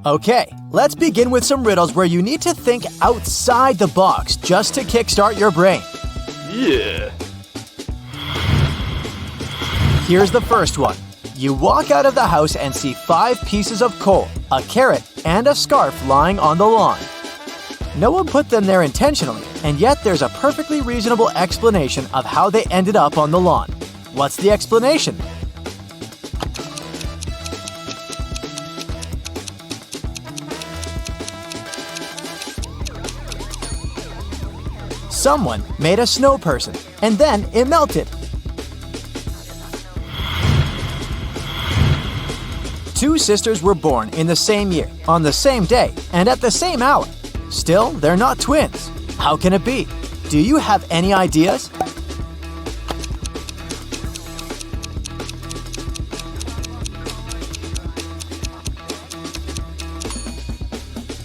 Okay, let's begin with some riddles where you need to think outside the box just to kickstart your brain. Yeah. Here's the first one. You walk out of the house and see 5 pieces of coal, a carrot, and a scarf lying on the lawn. No one put them there intentionally, and yet there's a perfectly reasonable explanation of how they ended up on the lawn. What's the explanation? Someone made a snow person, and then it melted. 2 sisters were born in the same year, on the same day, and at the same hour. Still, they're not twins. How can it be? Do you have any ideas?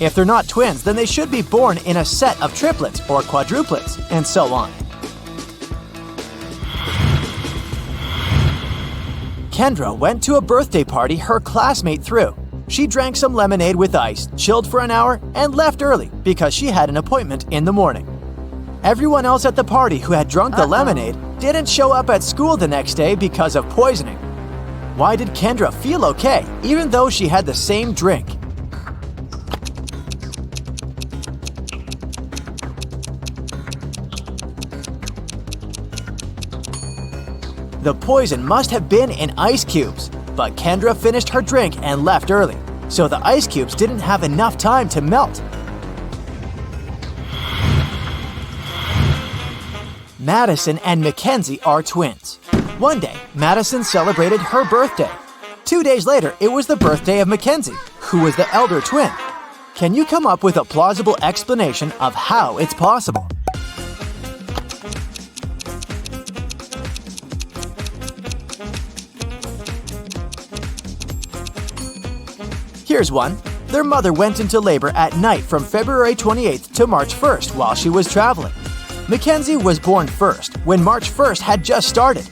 If they're not twins, then they should be born in a set of triplets or quadruplets, and so on. Kendra went to a birthday party her classmate threw. She drank some lemonade with ice, chilled for an hour, and left early because she had an appointment in the morning. Everyone else at the party who had drunk the lemonade didn't show up at school the next day because of poisoning. Why did Kendra feel okay, even though she had the same drink? The poison must have been in ice cubes, but Kendra finished her drink and left early, so the ice cubes didn't have enough time to melt. Madison and Mackenzie are twins. One day, Madison celebrated her birthday. 2 days later, it was the birthday of Mackenzie, who was the elder twin. Can you come up with a plausible explanation of how it's possible? Here's one. Their mother went into labor at night from February 28th to March 1st while she was traveling. Mackenzie was born first when March 1st had just started.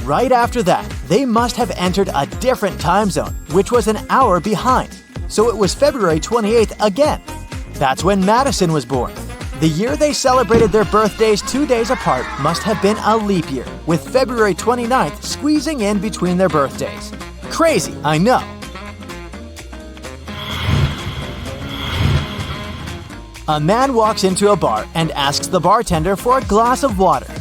Right after that, they must have entered a different time zone, which was an hour behind. So it was February 28th again. That's when Madison was born. The year they celebrated their birthdays 2 days apart must have been a leap year, with February 29th squeezing in between their birthdays. Crazy, I know. A man walks into a bar and asks the bartender for a glass of water.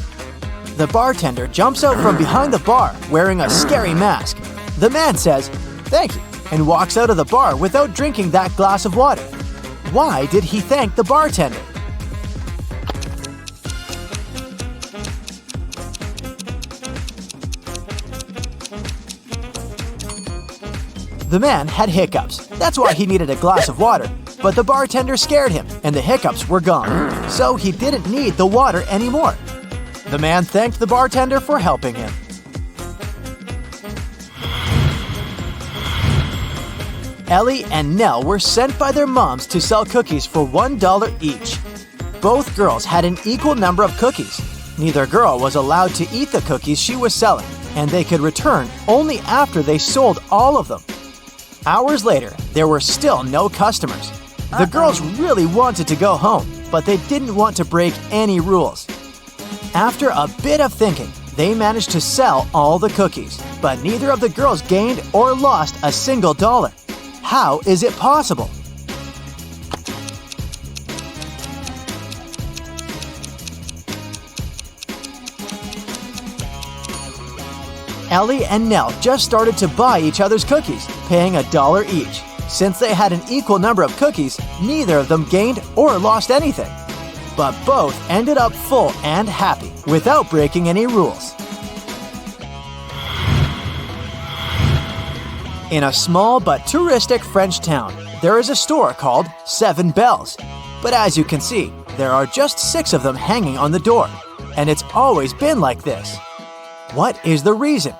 The bartender jumps out from behind the bar wearing a scary mask. The man says, "Thank you," and walks out of the bar without drinking that glass of water. Why did he thank the bartender? The man had hiccups. That's why he needed a glass of water. But the bartender scared him, and the hiccups were gone. So he didn't need the water anymore. The man thanked the bartender for helping him. Ellie and Nell were sent by their moms to sell cookies for $1 each. Both girls had an equal number of cookies. Neither girl was allowed to eat the cookies she was selling, and they could return only after they sold all of them. Hours later, there were still no customers. The girls really wanted to go home, but they didn't want to break any rules. After a bit of thinking, they managed to sell all the cookies, but neither of the girls gained or lost a single dollar. How is it possible? Ellie and Nell just started to buy each other's cookies, paying $1 each. Since they had an equal number of cookies, neither of them gained or lost anything. But both ended up full and happy, without breaking any rules. In a small but touristic French town, there is a store called 7 Bells. But as you can see, there are just 6 of them hanging on the door, and it's always been like this. What is the reason?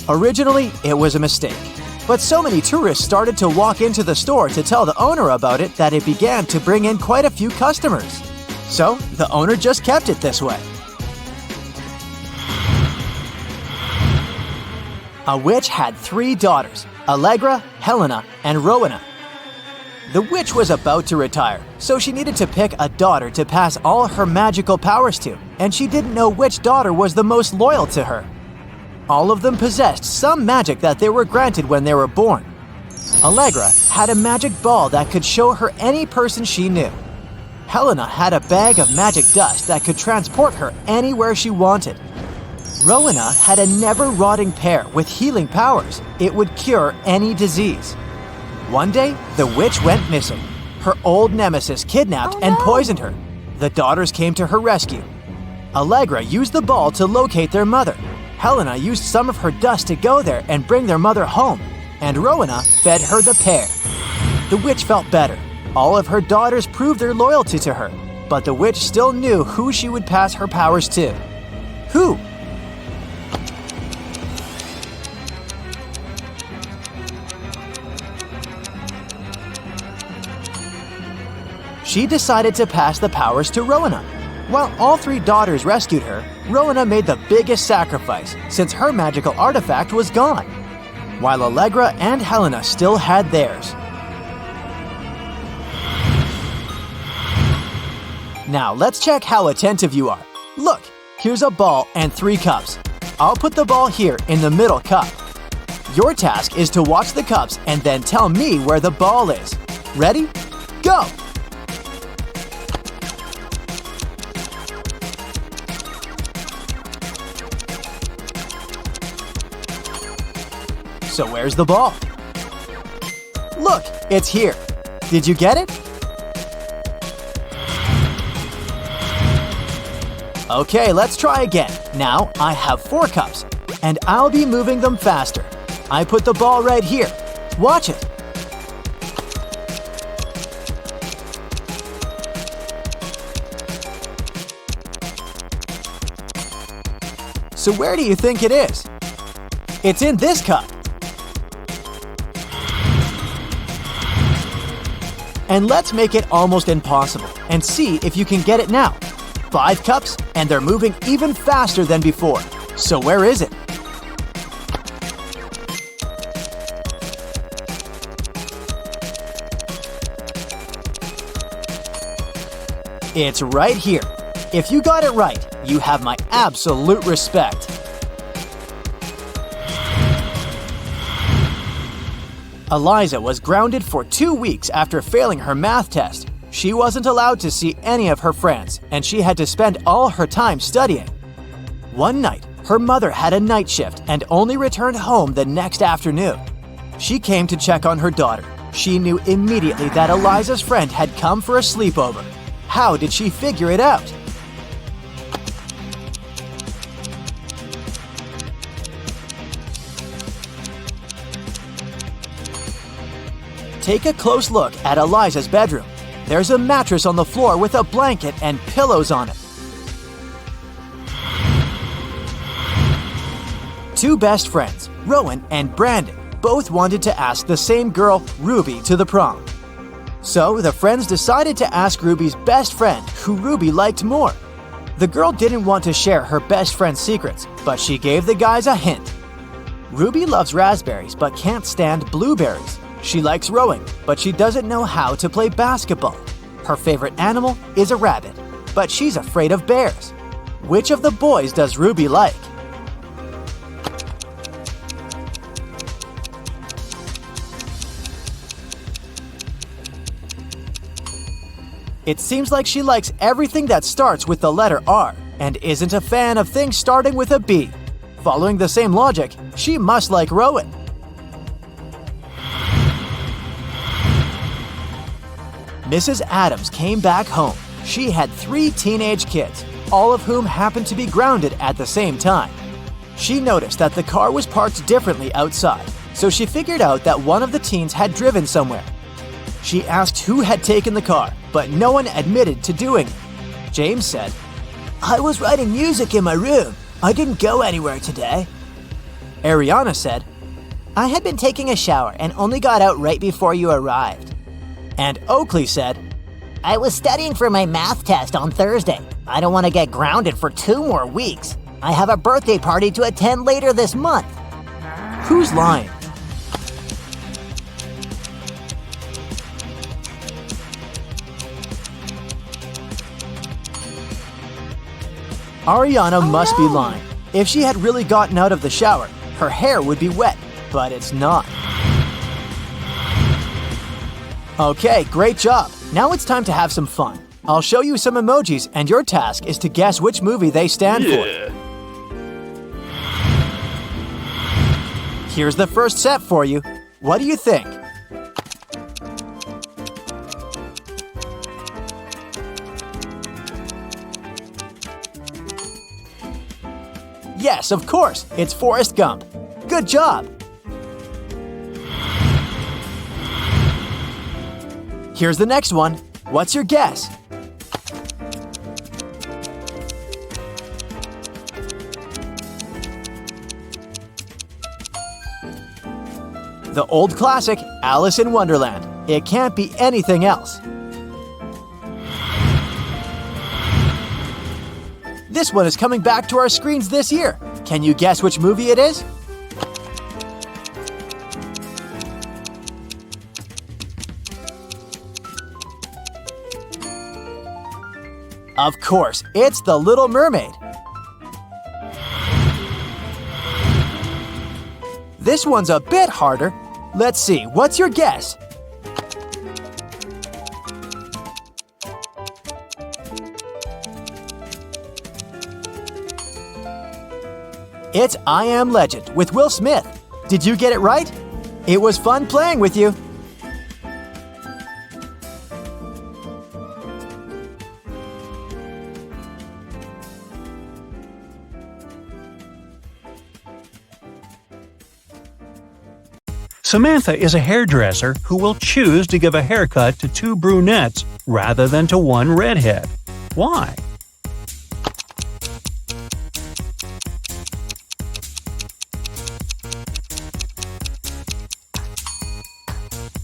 Originally, it was a mistake. But so many tourists started to walk into the store to tell the owner about it that it began to bring in quite a few customers. So, the owner just kept it this way. A witch had 3 daughters, Allegra, Helena, and Rowena. The witch was about to retire, so she needed to pick a daughter to pass all her magical powers to, and she didn't know which daughter was the most loyal to her. All of them possessed some magic that they were granted when they were born. Allegra had a magic ball that could show her any person she knew. Helena had a bag of magic dust that could transport her anywhere she wanted. Rowena had a never-rotting pear with healing powers. It would cure any disease. One day, the witch went missing. Her old nemesis kidnapped and poisoned her. The daughters came to her rescue. Allegra used the ball to locate their mother. Helena used some of her dust to go there and bring their mother home. And Rowena fed her the pear. The witch felt better. All of her daughters proved their loyalty to her, but the witch still knew who she would pass her powers to. Who? She decided to pass the powers to Rowena. While all 3 daughters rescued her, Rowena made the biggest sacrifice since her magical artifact was gone, while Allegra and Helena still had theirs. Now let's check how attentive you are. Look, here's a ball and 3 cups. I'll put the ball here in the middle cup. Your task is to watch the cups and then tell me where the ball is. Ready? Go! So where's the ball? Look, it's here. Did you get it? Okay, let's try again. Now I have 4 cups, and I'll be moving them faster. I put the ball right here. Watch it. So where do you think it is? It's in this cup. And let's make it almost impossible and see if you can get it now. 5 cups, and they're moving even faster than before. So where is it? It's right here. If you got it right, you have my absolute respect. Eliza was grounded for 2 weeks after failing her math test. She wasn't allowed to see any of her friends, and she had to spend all her time studying. One night, her mother had a night shift and only returned home the next afternoon. She came to check on her daughter. She knew immediately that Eliza's friend had come for a sleepover. How did she figure it out? Take a close look at Eliza's bedroom. There's a mattress on the floor with a blanket and pillows on it. 2 best friends, Rowan and Brandon, both wanted to ask the same girl, Ruby, to the prom. So the friends decided to ask Ruby's best friend who Ruby liked more. The girl didn't want to share her best friend's secrets, but she gave the guys a hint. Ruby loves raspberries but can't stand blueberries. She likes rowing, but she doesn't know how to play basketball. Her favorite animal is a rabbit, but she's afraid of bears. Which of the boys does Ruby like? It seems like she likes everything that starts with the letter R and isn't a fan of things starting with a B. Following the same logic, she must like Rowan. Mrs. Adams came back home. She had 3 teenage kids, all of whom happened to be grounded at the same time. She noticed that the car was parked differently outside, so she figured out that one of the teens had driven somewhere. She asked who had taken the car, but no one admitted to doing it. James said, "I was writing music in my room. I didn't go anywhere today." Ariana said, "I had been taking a shower and only got out right before you arrived." And Oakley said, "I was studying for my math test on Thursday. I don't want to get grounded for 2 more weeks. I have a birthday party to attend later this month." Who's lying? Ariana must be lying. If she had really gotten out of the shower, her hair would be wet, but it's not. Okay, great job. Now it's time to have some fun. I'll show you some emojis, and your task is to guess which movie they stand for. Here's the first set for you. What do you think? Yes, of course, it's Forrest Gump. Good job! Here's the next one. What's your guess? The old classic, Alice in Wonderland. It can't be anything else. This one is coming back to our screens this year. Can you guess which movie it is? Of course, it's The Little Mermaid. This one's a bit harder. Let's see, what's your guess? It's I Am Legend with Will Smith. Did you get it right? It was fun playing with you. Samantha is a hairdresser who will choose to give a haircut to 2 brunettes rather than to 1 redhead. Why?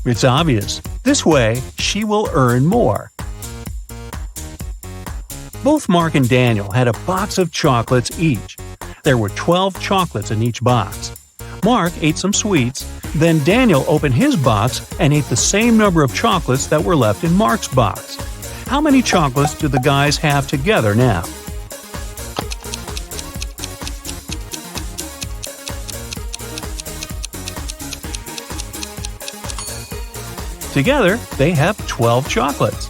It's obvious. This way, she will earn more. Both Mark and Daniel had a box of chocolates each. There were 12 chocolates in each box. Mark ate some sweets, then Daniel opened his box and ate the same number of chocolates that were left in Mark's box. How many chocolates do the guys have together now? Together, they have 12 chocolates.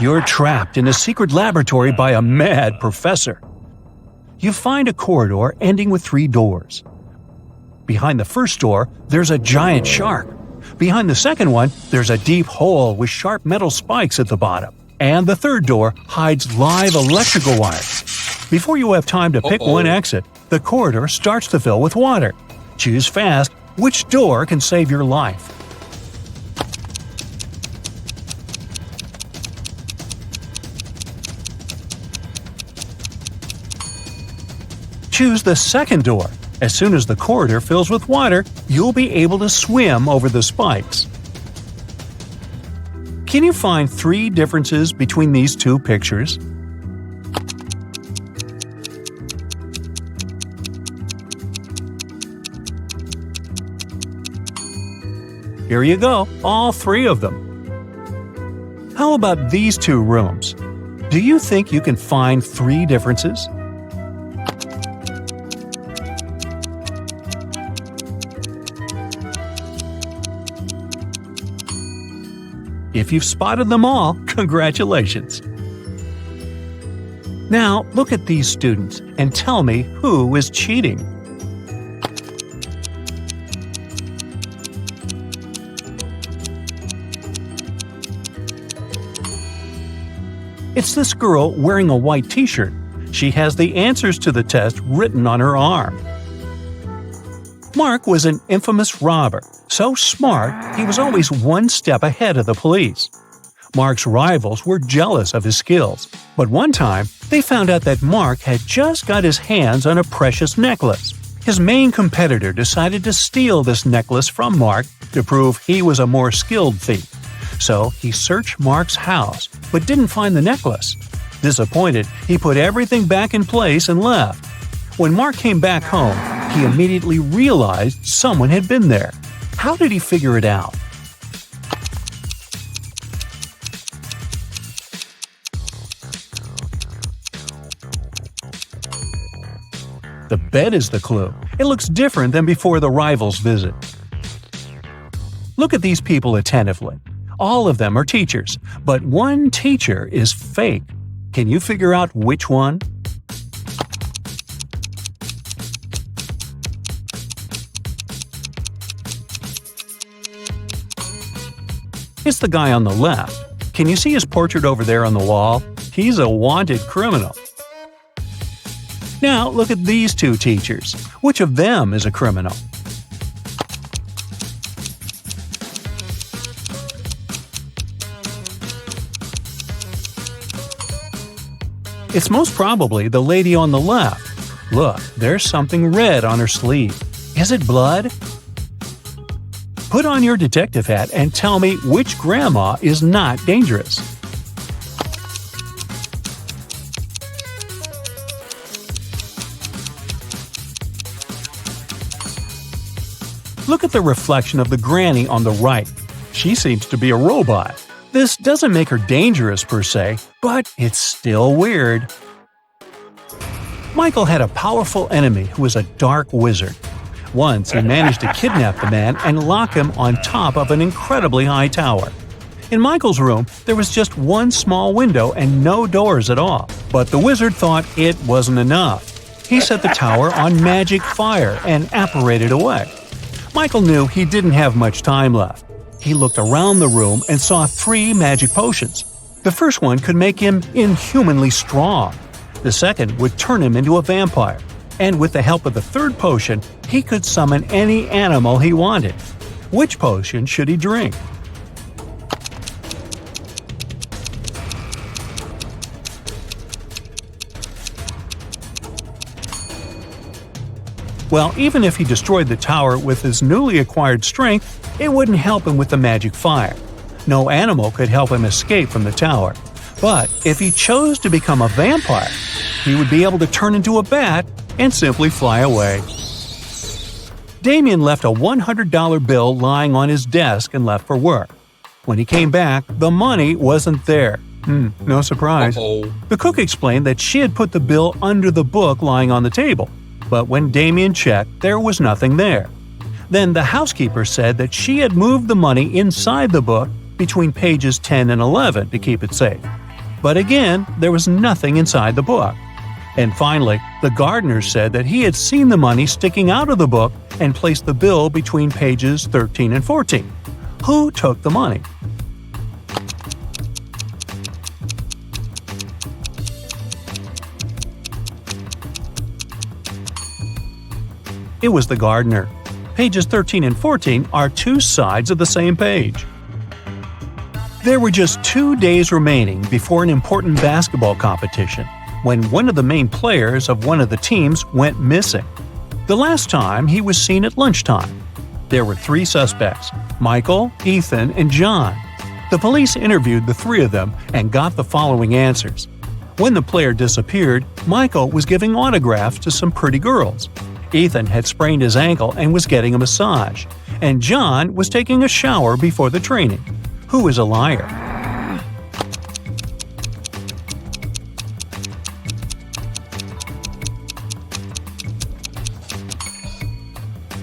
You're trapped in a secret laboratory by a mad professor. You find a corridor ending with 3 doors. Behind the first door, there's a giant shark. Behind the second one, there's a deep hole with sharp metal spikes at the bottom. And the third door hides live electrical wires. Before you have time to pick one exit, the corridor starts to fill with water. Choose fast which door can save your life. Choose the second door. As soon as the corridor fills with water, you'll be able to swim over the spikes. Can you find 3 differences between these 2 pictures? Here you go, all 3 of them. How about these 2 rooms? Do you think you can find 3 differences? If you've spotted them all, congratulations! Now, look at these students and tell me who is cheating. It's this girl wearing a white t-shirt. She has the answers to the test written on her arm. Mark was an infamous robber. So smart, he was always 1 step ahead of the police. Mark's rivals were jealous of his skills, but one time they found out that Mark had just got his hands on a precious necklace. His main competitor decided to steal this necklace from Mark to prove he was a more skilled thief. So he searched Mark's house, but didn't find the necklace. Disappointed, he put everything back in place and left. When Mark came back home, he immediately realized someone had been there. How did he figure it out? The bed is the clue. It looks different than before the rival's visit. Look at these people attentively. All of them are teachers, but one teacher is fake. Can you figure out which one? It's the guy on the left. Can you see his portrait over there on the wall? He's a wanted criminal. Now look at these two teachers. Which of them is a criminal? It's most probably the lady on the left. Look, there's something red on her sleeve. Is it blood? Put on your detective hat and tell me which grandma is not dangerous. Look at the reflection of the granny on the right. She seems to be a robot. This doesn't make her dangerous per se, but it's still weird. Michael had a powerful enemy who was a dark wizard. Once he managed to kidnap the man and lock him on top of an incredibly high tower. In Michael's room, there was just one small window and no doors at all. But the wizard thought it wasn't enough. He set the tower on magic fire and apparated away. Michael knew he didn't have much time left. He looked around the room and saw 3 magic potions. The first one could make him inhumanly strong. The second would turn him into a vampire. And with the help of the third potion, he could summon any animal he wanted. Which potion should he drink? Well, even if he destroyed the tower with his newly acquired strength, it wouldn't help him with the magic fire. No animal could help him escape from the tower. But if he chose to become a vampire, he would be able to turn into a bat and simply fly away. Damien left a $100 bill lying on his desk and left for work. When he came back, the money wasn't there. No surprise. The cook explained that she had put the bill under the book lying on the table. But when Damien checked, there was nothing there. Then the housekeeper said that she had moved the money inside the book between pages 10 and 11 to keep it safe. But again, there was nothing inside the book. And finally, the gardener said that he had seen the money sticking out of the book and placed the bill between pages 13 and 14. Who took the money? It was the gardener. Pages 13 and 14 are 2 sides of the same page. There were just 2 days remaining before an important basketball competition when one of the main players of one of the teams went missing. The last time he was seen at lunchtime. There were 3 suspects, Michael, Ethan, and John. The police interviewed the 3 of them and got the following answers. When the player disappeared, Michael was giving autographs to some pretty girls. Ethan had sprained his ankle and was getting a massage. And John was taking a shower before the training. Who is a liar?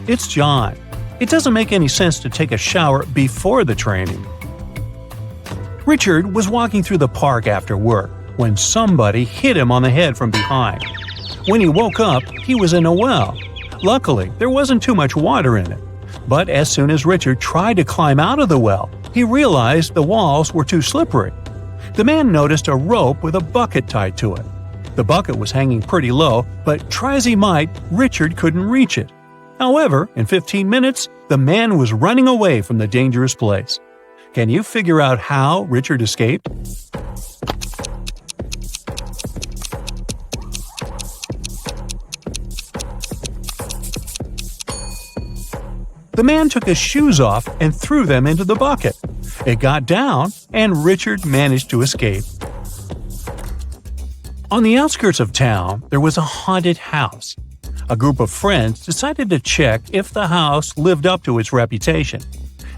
It's John. It doesn't make any sense to take a shower before the training. Richard was walking through the park after work when somebody hit him on the head from behind. When he woke up, he was in a well. Luckily, there wasn't too much water in it. But as soon as Richard tried to climb out of the well, he realized the walls were too slippery. The man noticed a rope with a bucket tied to it. The bucket was hanging pretty low, but try as he might, Richard couldn't reach it. However, in 15 minutes, the man was running away from the dangerous place. Can you figure out how Richard escaped? The man took his shoes off and threw them into the bucket. It got down, and Richard managed to escape. On the outskirts of town, there was a haunted house. A group of friends decided to check if the house lived up to its reputation.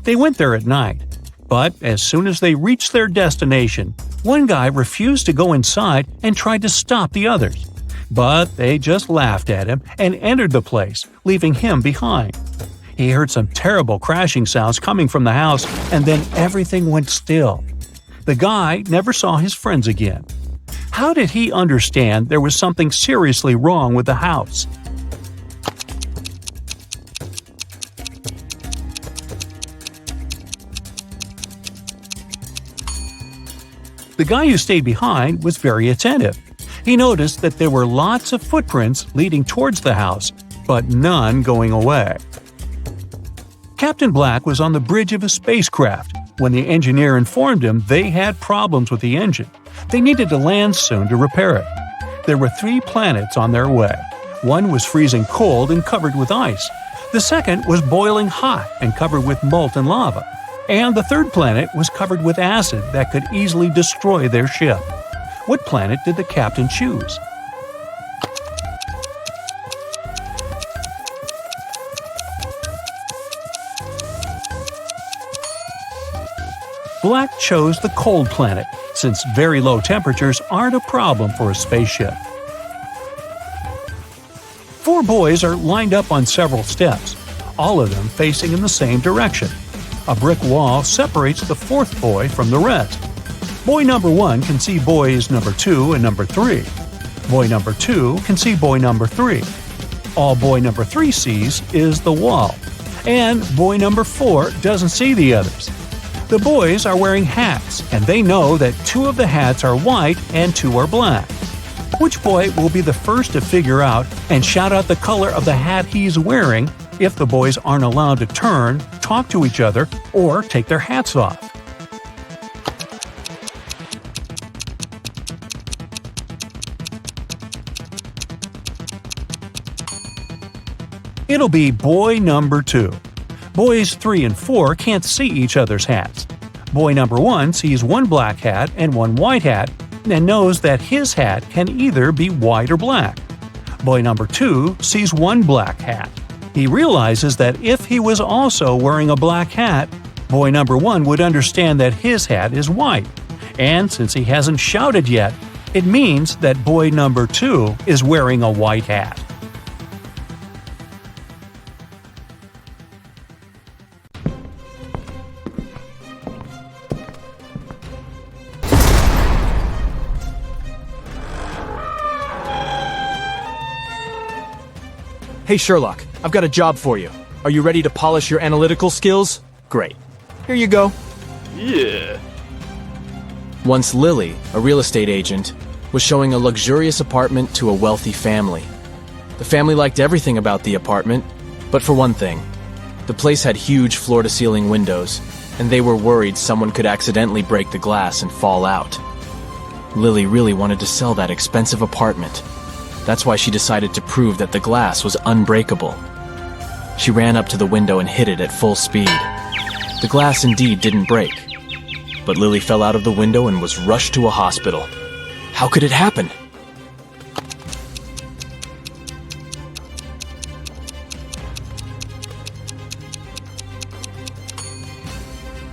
They went there at night, but as soon as they reached their destination, one guy refused to go inside and tried to stop the others. But they just laughed at him and entered the place, leaving him behind. He heard some terrible crashing sounds coming from the house, and then everything went still. The guy never saw his friends again. How did he understand there was something seriously wrong with the house? The guy who stayed behind was very attentive. He noticed that there were lots of footprints leading towards the house, but none going away. Captain Black was on the bridge of a spacecraft when the engineer informed him they had problems with the engine. They needed to land soon to repair it. There were 3 planets on their way. One was freezing cold and covered with ice. The second was boiling hot and covered with molten lava. And the third planet was covered with acid that could easily destroy their ship. What planet did the captain choose? Black chose the cold planet, since very low temperatures aren't a problem for a spaceship. 4 boys are lined up on several steps, all of them facing in the same direction. A brick wall separates the 4th boy from the rest. Boy number 1 can see boys number 2 and number 3. Boy number 2 can see boy number 3. All boy number 3 sees is the wall. And boy number 4 doesn't see the others. The boys are wearing hats, and they know that 2 of the hats are white and 2 are black. Which boy will be the first to figure out and shout out the color of the hat he's wearing if the boys aren't allowed to turn, talk to each other, or take their hats off? It'll be boy number 2. Boys 3 and 4 can't see each other's hats. Boy number 1 sees 1 black hat and 1 white hat and knows that his hat can either be white or black. Boy number 2 sees 1 black hat. He realizes that if he was also wearing a black hat, boy number 1 would understand that his hat is white. And since he hasn't shouted yet, it means that boy number 2 is wearing a white hat. Hey Sherlock, I've got a job for you. Are you ready to polish your analytical skills? Great. Here you go. Yeah. Once Lily, a real estate agent, was showing a luxurious apartment to a wealthy family. The family liked everything about the apartment, but for one thing. The place had huge floor-to-ceiling windows, and they were worried someone could accidentally break the glass and fall out. Lily really wanted to sell that expensive apartment. That's why she decided to prove that the glass was unbreakable. She ran up to the window and hit it at full speed. The glass indeed didn't break, but Lily fell out of the window and was rushed to a hospital. How could it happen?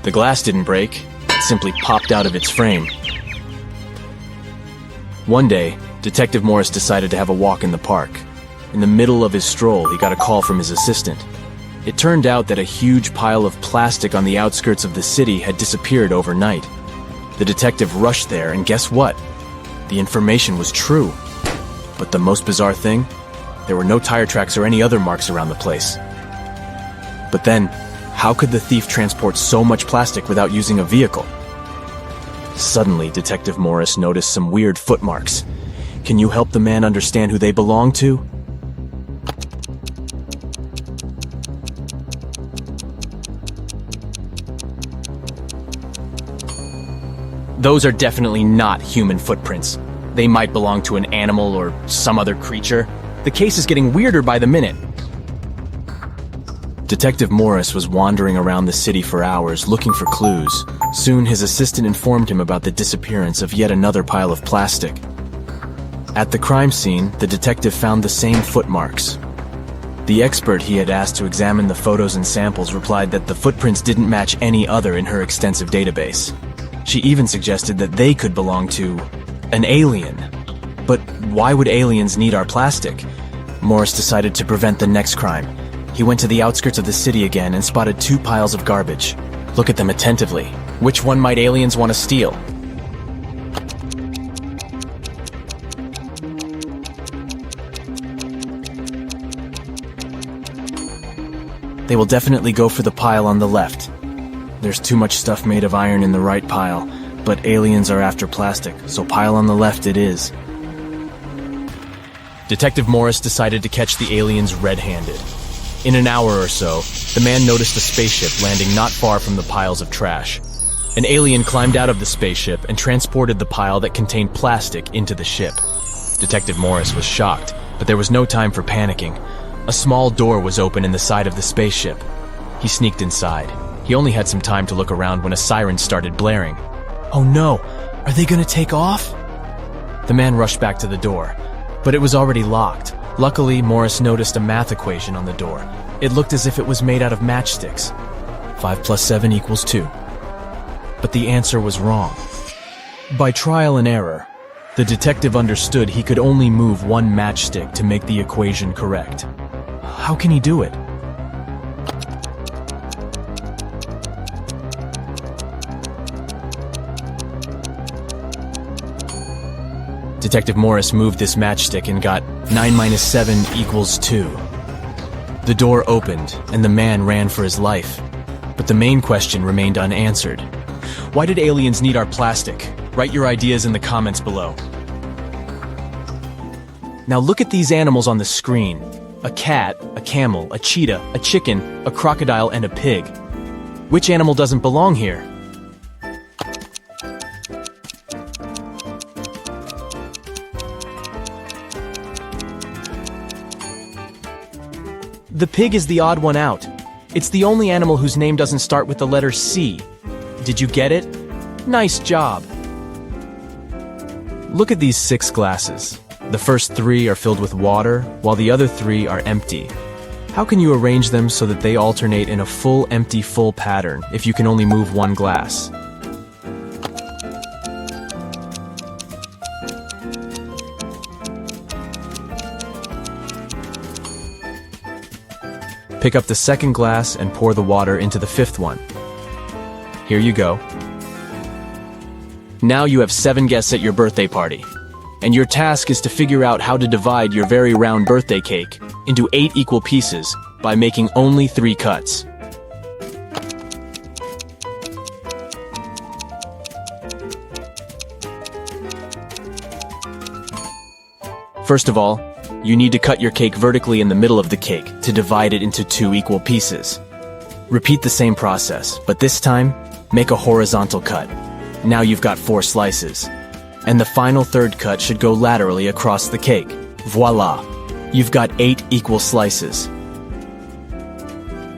The glass didn't break, it simply popped out of its frame. One day, Detective Morris decided to have a walk in the park. In the middle of his stroll, he got a call from his assistant. It turned out that a huge pile of plastic on the outskirts of the city had disappeared overnight. The detective rushed there, and guess what? The information was true. But the most bizarre thing? There were no tire tracks or any other marks around the place. But then, how could the thief transport so much plastic without using a vehicle? Suddenly, Detective Morris noticed some weird footmarks. Can you help the man understand who they belong to? Those are definitely not human footprints. They might belong to an animal or some other creature. The case is getting weirder by the minute. Detective Morris was wandering around the city for hours looking for clues. Soon his assistant informed him about the disappearance of yet another pile of plastic. At the crime scene, the detective found the same footmarks. The expert he had asked to examine the photos and samples replied that the footprints didn't match any other in her extensive database. She even suggested that they could belong to an alien. But why would aliens need our plastic? Morris decided to prevent the next crime. He went to the outskirts of the city again and spotted 2 piles of garbage. Look at them attentively. Which one might aliens want to steal? They will definitely go for the pile on the left. There's too much stuff made of iron in the right pile, but aliens are after plastic, so pile on the left it is. Detective Morris decided to catch the aliens red-handed. In an hour or so, the man noticed a spaceship landing not far from the piles of trash. An alien climbed out of the spaceship and transported the pile that contained plastic into the ship. Detective Morris was shocked, but there was no time for panicking. A small door was open in the side of the spaceship. He sneaked inside. He only had some time to look around when a siren started blaring. Oh no! Are they gonna take off? The man rushed back to the door, but it was already locked. Luckily, Morris noticed a math equation on the door. It looked as if it was made out of matchsticks. 5 plus 7 equals 2. But the answer was wrong. By trial and error, the detective understood he could only move one matchstick to make the equation correct. How can he do it? Detective Morris moved this matchstick and got 9 minus 7 equals 2. The door opened, and the man ran for his life. But the main question remained unanswered. Why did aliens need our plastic? Write your ideas in the comments below. Now look at these animals on the screen. A cat, a camel, a cheetah, a chicken, a crocodile, and a pig. Which animal doesn't belong here? The pig is the odd one out. It's the only animal whose name doesn't start with the letter C. Did you get it? Nice job! Look at these 6 glasses. The first 3 are filled with water, while the other 3 are empty. How can you arrange them so that they alternate in a full empty full pattern if you can only move one glass? Pick up the second glass and pour the water into the 5th one. Here you go. Now you have 7 guests at your birthday party. And your task is to figure out how to divide your very round birthday cake into 8 equal pieces by making only 3 cuts. First of all, you need to cut your cake vertically in the middle of the cake to divide it into 2 equal pieces. Repeat the same process, but this time, make a horizontal cut. Now you've got 4 slices. And the final 3rd cut should go laterally across the cake. Voila! You've got 8 equal slices.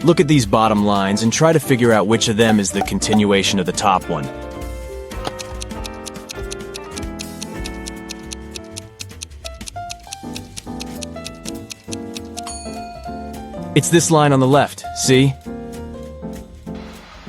Look at these bottom lines and try to figure out which of them is the continuation of the top one. It's this line on the left, see?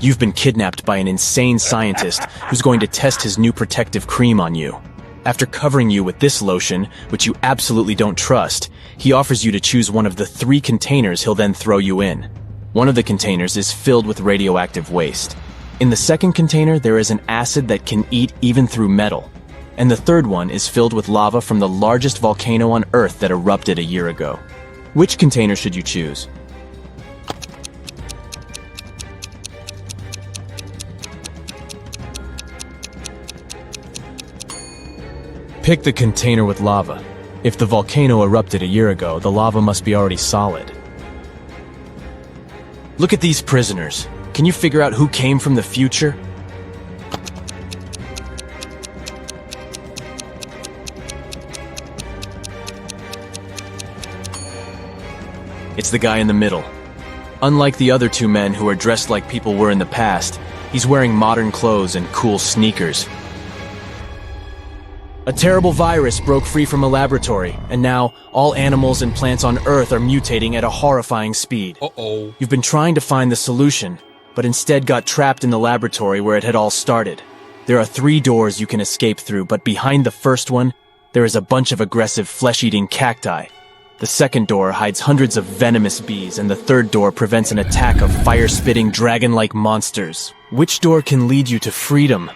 You've been kidnapped by an insane scientist who's going to test his new protective cream on you. After covering you with this lotion, which you absolutely don't trust, he offers you to choose one of the 3 containers he'll then throw you in. One of the containers is filled with radioactive waste. In the second container, there is an acid that can eat even through metal. And the 3rd one is filled with lava from the largest volcano on Earth that erupted a year ago. Which container should you choose? Pick the container with lava. If the volcano erupted a year ago, the lava must be already solid. Look at these prisoners. Can you figure out who came from the future? It's the guy in the middle. Unlike the other 2 men who are dressed like people were in the past, he's wearing modern clothes and cool sneakers. A terrible virus broke free from a laboratory, and now all animals and plants on Earth are mutating at a horrifying speed. Uh-oh. You've been trying to find the solution, but instead got trapped in the laboratory where it had all started. There are 3 doors you can escape through, but behind the first one, there is a bunch of aggressive flesh-eating cacti. The second door hides hundreds of venomous bees, and the third door prevents an attack of fire-spitting dragon-like monsters. Which door can lead you to freedom?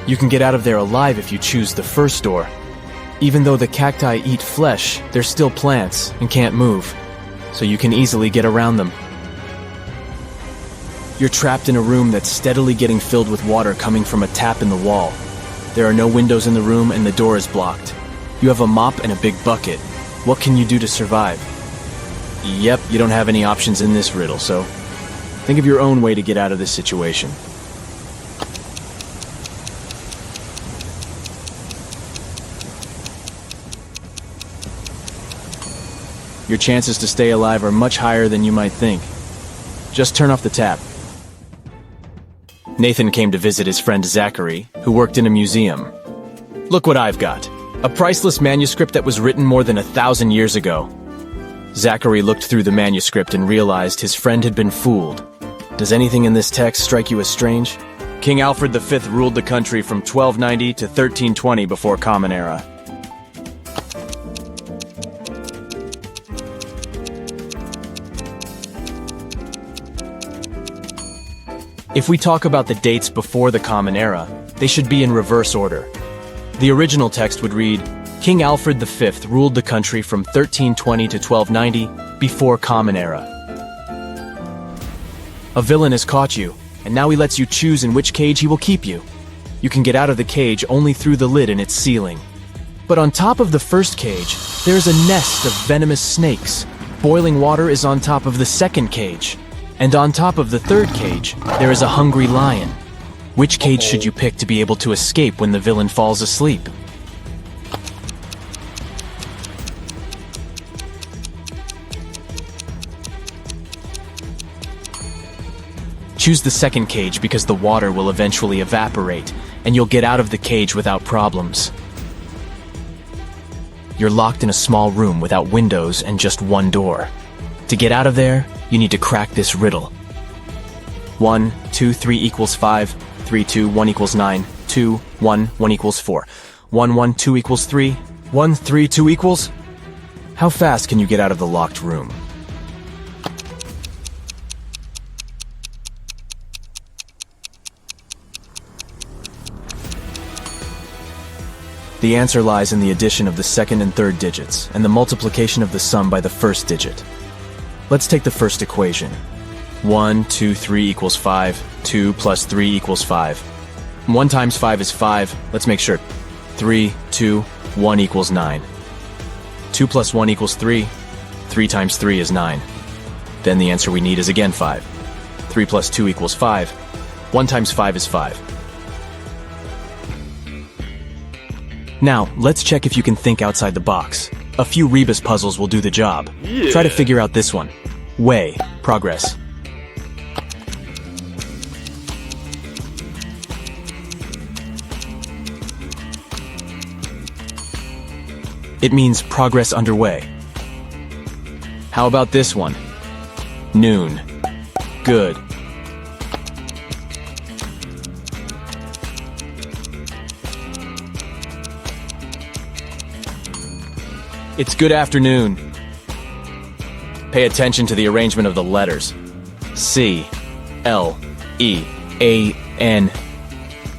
You can get out of there alive if you choose the first door. Even though the cacti eat flesh, they're still plants and can't move, so you can easily get around them. You're trapped in a room that's steadily getting filled with water coming from a tap in the wall. There are no windows in the room and the door is blocked. You have a mop and a big bucket. What can you do to survive? Yep, you don't have any options in this riddle, so think of your own way to get out of this situation. Your chances to stay alive are much higher than you might think. Just turn off the tap. Nathan came to visit his friend Zachary, who worked in a museum. Look what I've got. A priceless manuscript that was written more than 1,000 years ago. Zachary looked through the manuscript and realized his friend had been fooled. Does anything in this text strike you as strange? King Alfred V ruled the country from 1290 to 1320 before Common Era. If we talk about the dates before the Common Era, they should be in reverse order. The original text would read, King Alfred V ruled the country from 1320 to 1290 before Common Era. A villain has caught you, and now he lets you choose in which cage he will keep you. You can get out of the cage only through the lid in its ceiling. But on top of the first cage, there is a nest of venomous snakes. Boiling water is on top of the second cage. And on top of the third cage, there is a hungry lion. Which cage should you pick to be able to escape when the villain falls asleep? Choose the second cage because the water will eventually evaporate, and you'll get out of the cage without problems. You're locked in a small room without windows and just one door. To get out of there, you need to crack this riddle. 1, 2, 3 equals 5, 3, 2, 1 equals 9, 2, 1, 1 equals 4, 1, 1, 2 equals 3, 1, 3, 2 equals... How fast can you get out of the locked room? The answer lies in the addition of the second and third digits, and the multiplication of the sum by the first digit. Let's take the first equation. 1, 2, 3 equals 5, 2 plus 3 equals 5. 1 times 5 is 5, let's make sure. 3, 2, 1 equals 9. 2 plus 1 equals 3, 3 times 3 is 9. Then the answer we need is again 5. 3 plus 2 equals 5. 1 times 5 is 5. Now, let's check if you can think outside the box. A few Reebus puzzles will do the job. Yeah. Try to figure out this one. Weigh. Progress. It means progress underway. How about this one? Noon. Good. It's good afternoon. Pay attention to the arrangement of the letters. C, L, E, A, N.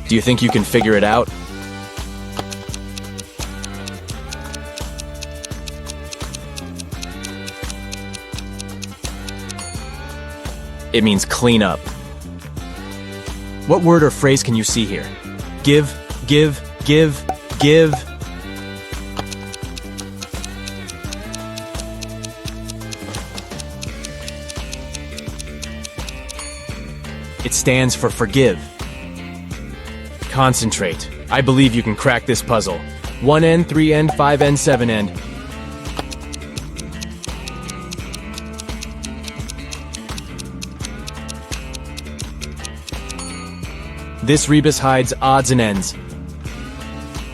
Do you think you can figure it out? It means clean up. What word or phrase can you see here? Give, give, give, give. It stands for forgive. Concentrate. I believe you can crack this puzzle. 1N, 3N, 5N, 7N. This Reebus hides odds and ends.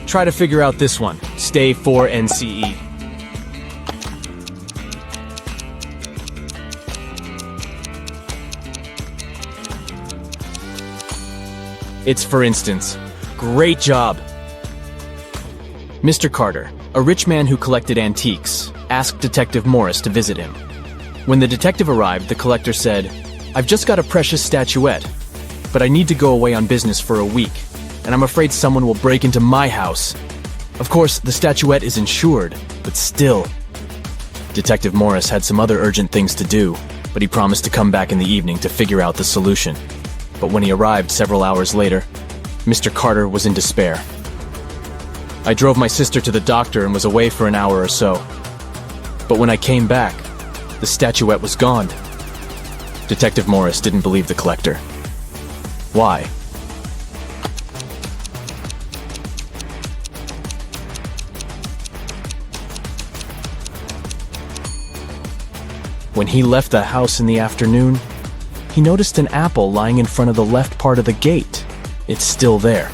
Try to figure out this one. Stay 4 NCE. It's for instance. Great job! Mr. Carter, a rich man who collected antiques, asked Detective Morris to visit him. When the detective arrived, the collector said, "I've just got a precious statuette, but I need to go away on business for a week, and I'm afraid someone will break into my house." Of course, the statuette is insured, but still. Detective Morris had some other urgent things to do, but he promised to come back in the evening to figure out the solution. But when he arrived several hours later, Mr. Carter was in despair. I drove my sister to the doctor and was away for an hour or so. But when I came back, the statuette was gone. Detective Morris didn't believe the collector. Why? When he left the house in the afternoon, he noticed an apple lying in front of the left part of the gate. It's still there.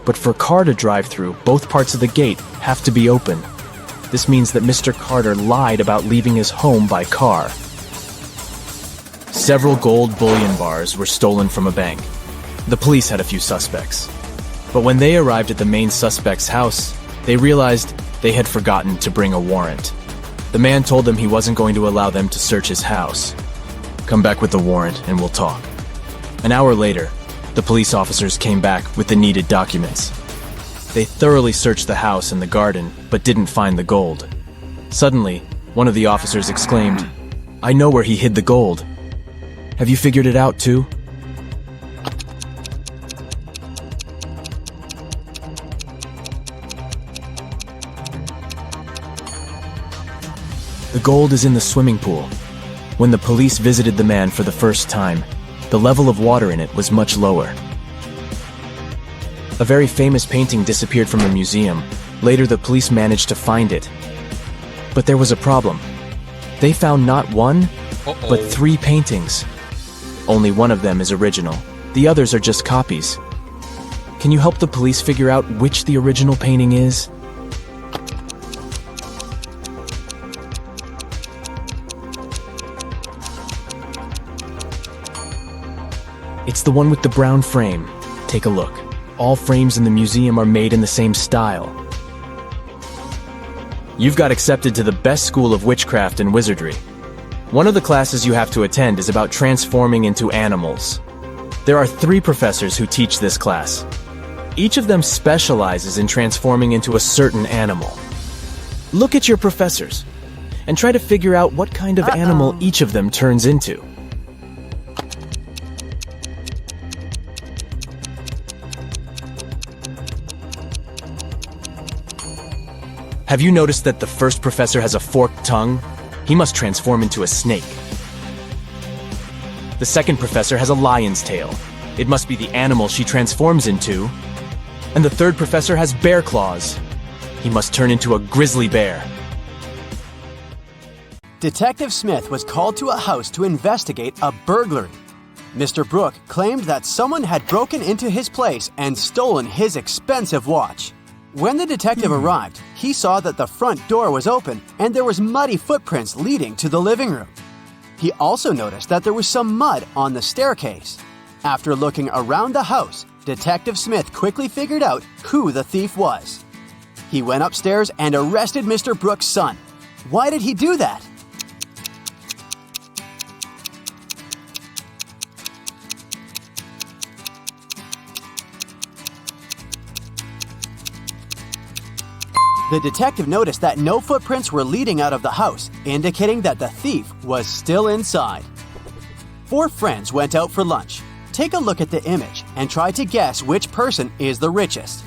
But for a car to drive through, both parts of the gate have to be open. This means that Mr. Carter lied about leaving his home by car. Several gold bullion bars were stolen from a bank. The police had a few suspects. But when they arrived at the main suspect's house, they realized they had forgotten to bring a warrant. The man told them he wasn't going to allow them to search his house. "Come back with the warrant and we'll talk." An hour later, the police officers came back with the needed documents. They thoroughly searched the house and the garden, but didn't find the gold. Suddenly, one of the officers exclaimed, "I know where he hid the gold. Have you figured it out too?" The gold is in the swimming pool. When the police visited the man for the first time, the level of water in it was much lower. A very famous painting disappeared from the museum. Later, the police managed to find it. But there was a problem. They found not one, but 3 paintings. Only one of them is original. The others are just copies. Can you help the police figure out which the original painting is? It's the one with the brown frame. Take a look. All frames in the museum are made in the same style. You've got accepted to the best school of witchcraft and wizardry. One of the classes you have to attend is about transforming into animals. There are 3 professors who teach this class. Each of them specializes in transforming into a certain animal. Look at your professors and try to figure out what kind of animal each of them turns into. Have you noticed that the first professor has a forked tongue? He must transform into a snake. The second professor has a lion's tail. It must be the animal she transforms into. And the third professor has bear claws. He must turn into a grizzly bear. Detective Smith was called to a house to investigate a burglary. Mr. Brooke claimed that someone had broken into his place and stolen his expensive watch. When the detective arrived, he saw that the front door was open and there was muddy footprints leading to the living room. He also noticed that there was some mud on the staircase. After looking around the house, Detective Smith quickly figured out who the thief was. He went upstairs and arrested Mr. Brooks' son. Why did he do that? The detective noticed that no footprints were leading out of the house, indicating that the thief was still inside. 4 friends went out for lunch. Take a look at the image and try to guess which person is the richest.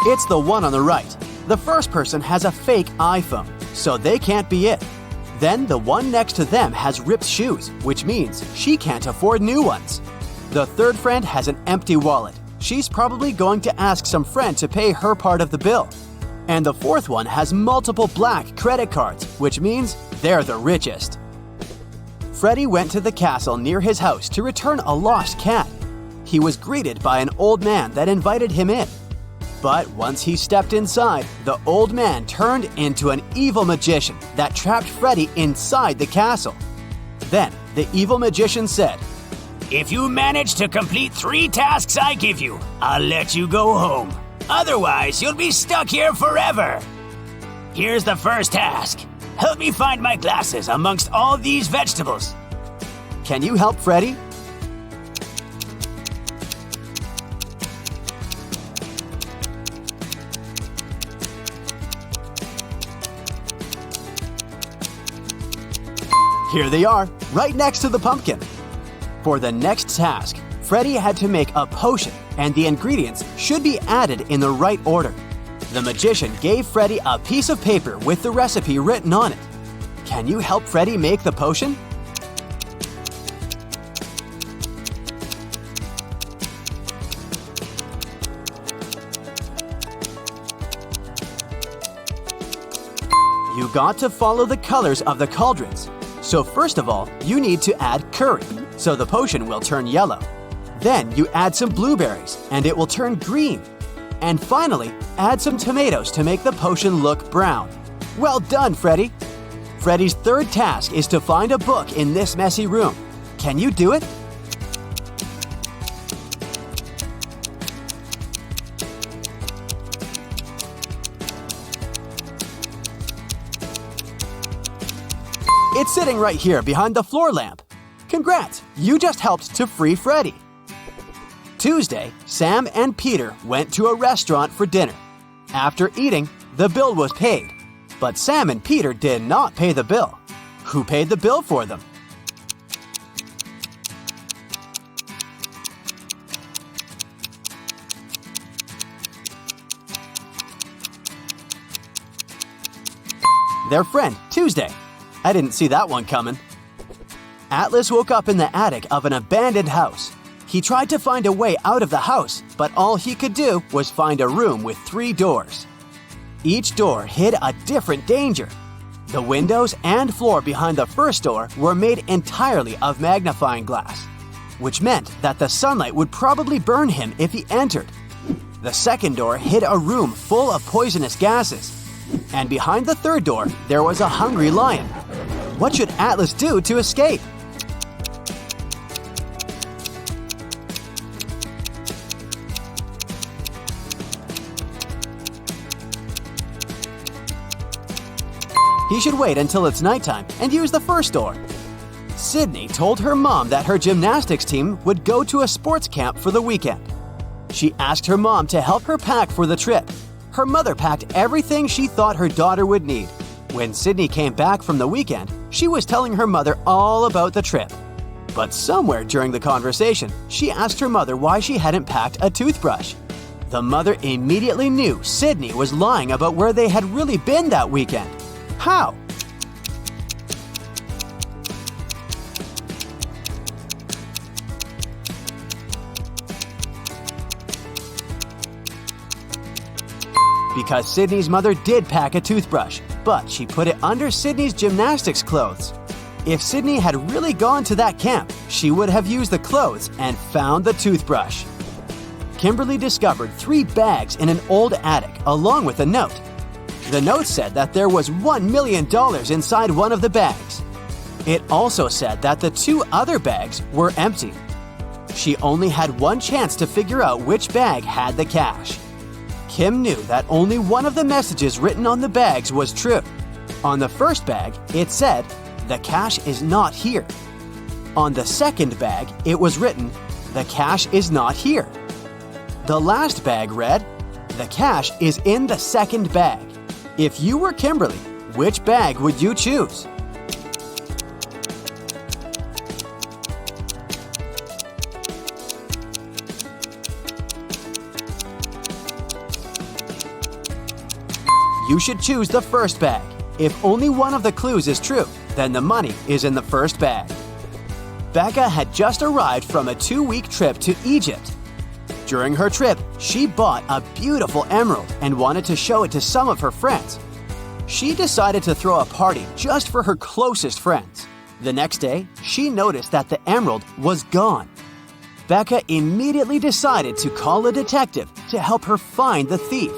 It's the one on the right. The first person has a fake iPhone, so they can't be it. Then the one next to them has ripped shoes, which means she can't afford new ones. The third friend has an empty wallet. She's probably going to ask some friend to pay her part of the bill. And the fourth one has multiple black credit cards, which means they're the richest. Freddy went to the castle near his house to return a lost cat. He was greeted by an old man that invited him in. But once he stepped inside, the old man turned into an evil magician that trapped Freddy inside the castle. Then the evil magician said, "If you manage to complete 3 tasks I give you, I'll let you go home. Otherwise, you'll be stuck here forever. Here's the first task. Help me find my glasses amongst all these vegetables." "Can you help Freddy?" Here they are, right next to the pumpkin. For the next task, Freddy had to make a potion, and the ingredients should be added in the right order. The magician gave Freddy a piece of paper with the recipe written on it. Can you help Freddy make the potion? You got to follow the colors of the cauldrons. So first of all, you need to add curry, so the potion will turn yellow. Then you add some blueberries, and it will turn green. And finally, add some tomatoes to make the potion look brown. Well done, Freddy! Freddy's third task is to find a book in this messy room. Can you do it? It's sitting right here behind the floor lamp. Congrats, you just helped to free Freddy. Tuesday, Sam and Peter went to a restaurant for dinner. After eating, the bill was paid. But Sam and Peter did not pay the bill. Who paid the bill for them? Their friend, Tuesday. I didn't see that one coming. Atlas woke up in the attic of an abandoned house. He tried to find a way out of the house, but all he could do was find a room with 3 doors. Each door hid a different danger. The windows and floor behind the first door were made entirely of magnifying glass, which meant that the sunlight would probably burn him if he entered. The second door hid a room full of poisonous gases. And behind the third door, there was a hungry lion. What should Atlas do to escape? He should wait until it's nighttime and use the first door. Sydney told her mom that her gymnastics team would go to a sports camp for the weekend. She asked her mom to help her pack for the trip. Her mother packed everything she thought her daughter would need. When Sydney came back from the weekend, she was telling her mother all about the trip. But somewhere during the conversation, she asked her mother why she hadn't packed a toothbrush. The mother immediately knew Sydney was lying about where they had really been that weekend. How? Because Sydney's mother did pack a toothbrush, but she put it under Sydney's gymnastics clothes. If Sydney had really gone to that camp, she would have used the clothes and found the toothbrush. Kimberly discovered 3 bags in an old attic along with a note. The note said that there was $1 million inside one of the bags. It also said that the 2 other bags were empty. She only had one chance to figure out which bag had the cash. Kim knew that only one of the messages written on the bags was true. On the first bag, it said, "The cash is not here." On the second bag, it was written, "The cash is not here." The last bag read, "The cash is in the second bag." If you were Kimberly, which bag would you choose? You should choose the first bag. If only one of the clues is true, then the money is in the first bag. Becca had just arrived from a 2-week trip to Egypt. During her trip, she bought a beautiful emerald and wanted to show it to some of her friends. She decided to throw a party just for her closest friends. The next day, she noticed that the emerald was gone. Becca immediately decided to call a detective to help her find the thief.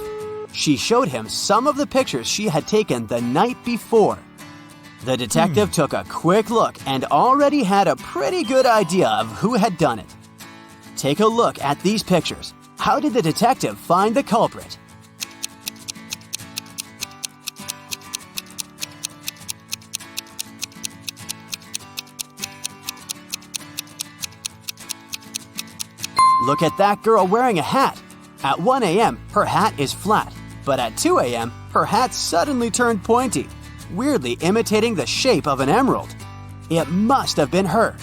She showed him some of the pictures she had taken the night before. The detective took a quick look and already had a pretty good idea of who had done it. Take a look at these pictures. How did the detective find the culprit? Look at that girl wearing a hat. At 1 a.m., her hat is flat, but at 2 a.m., her hat suddenly turned pointy, weirdly imitating the shape of an emerald. It must have been her.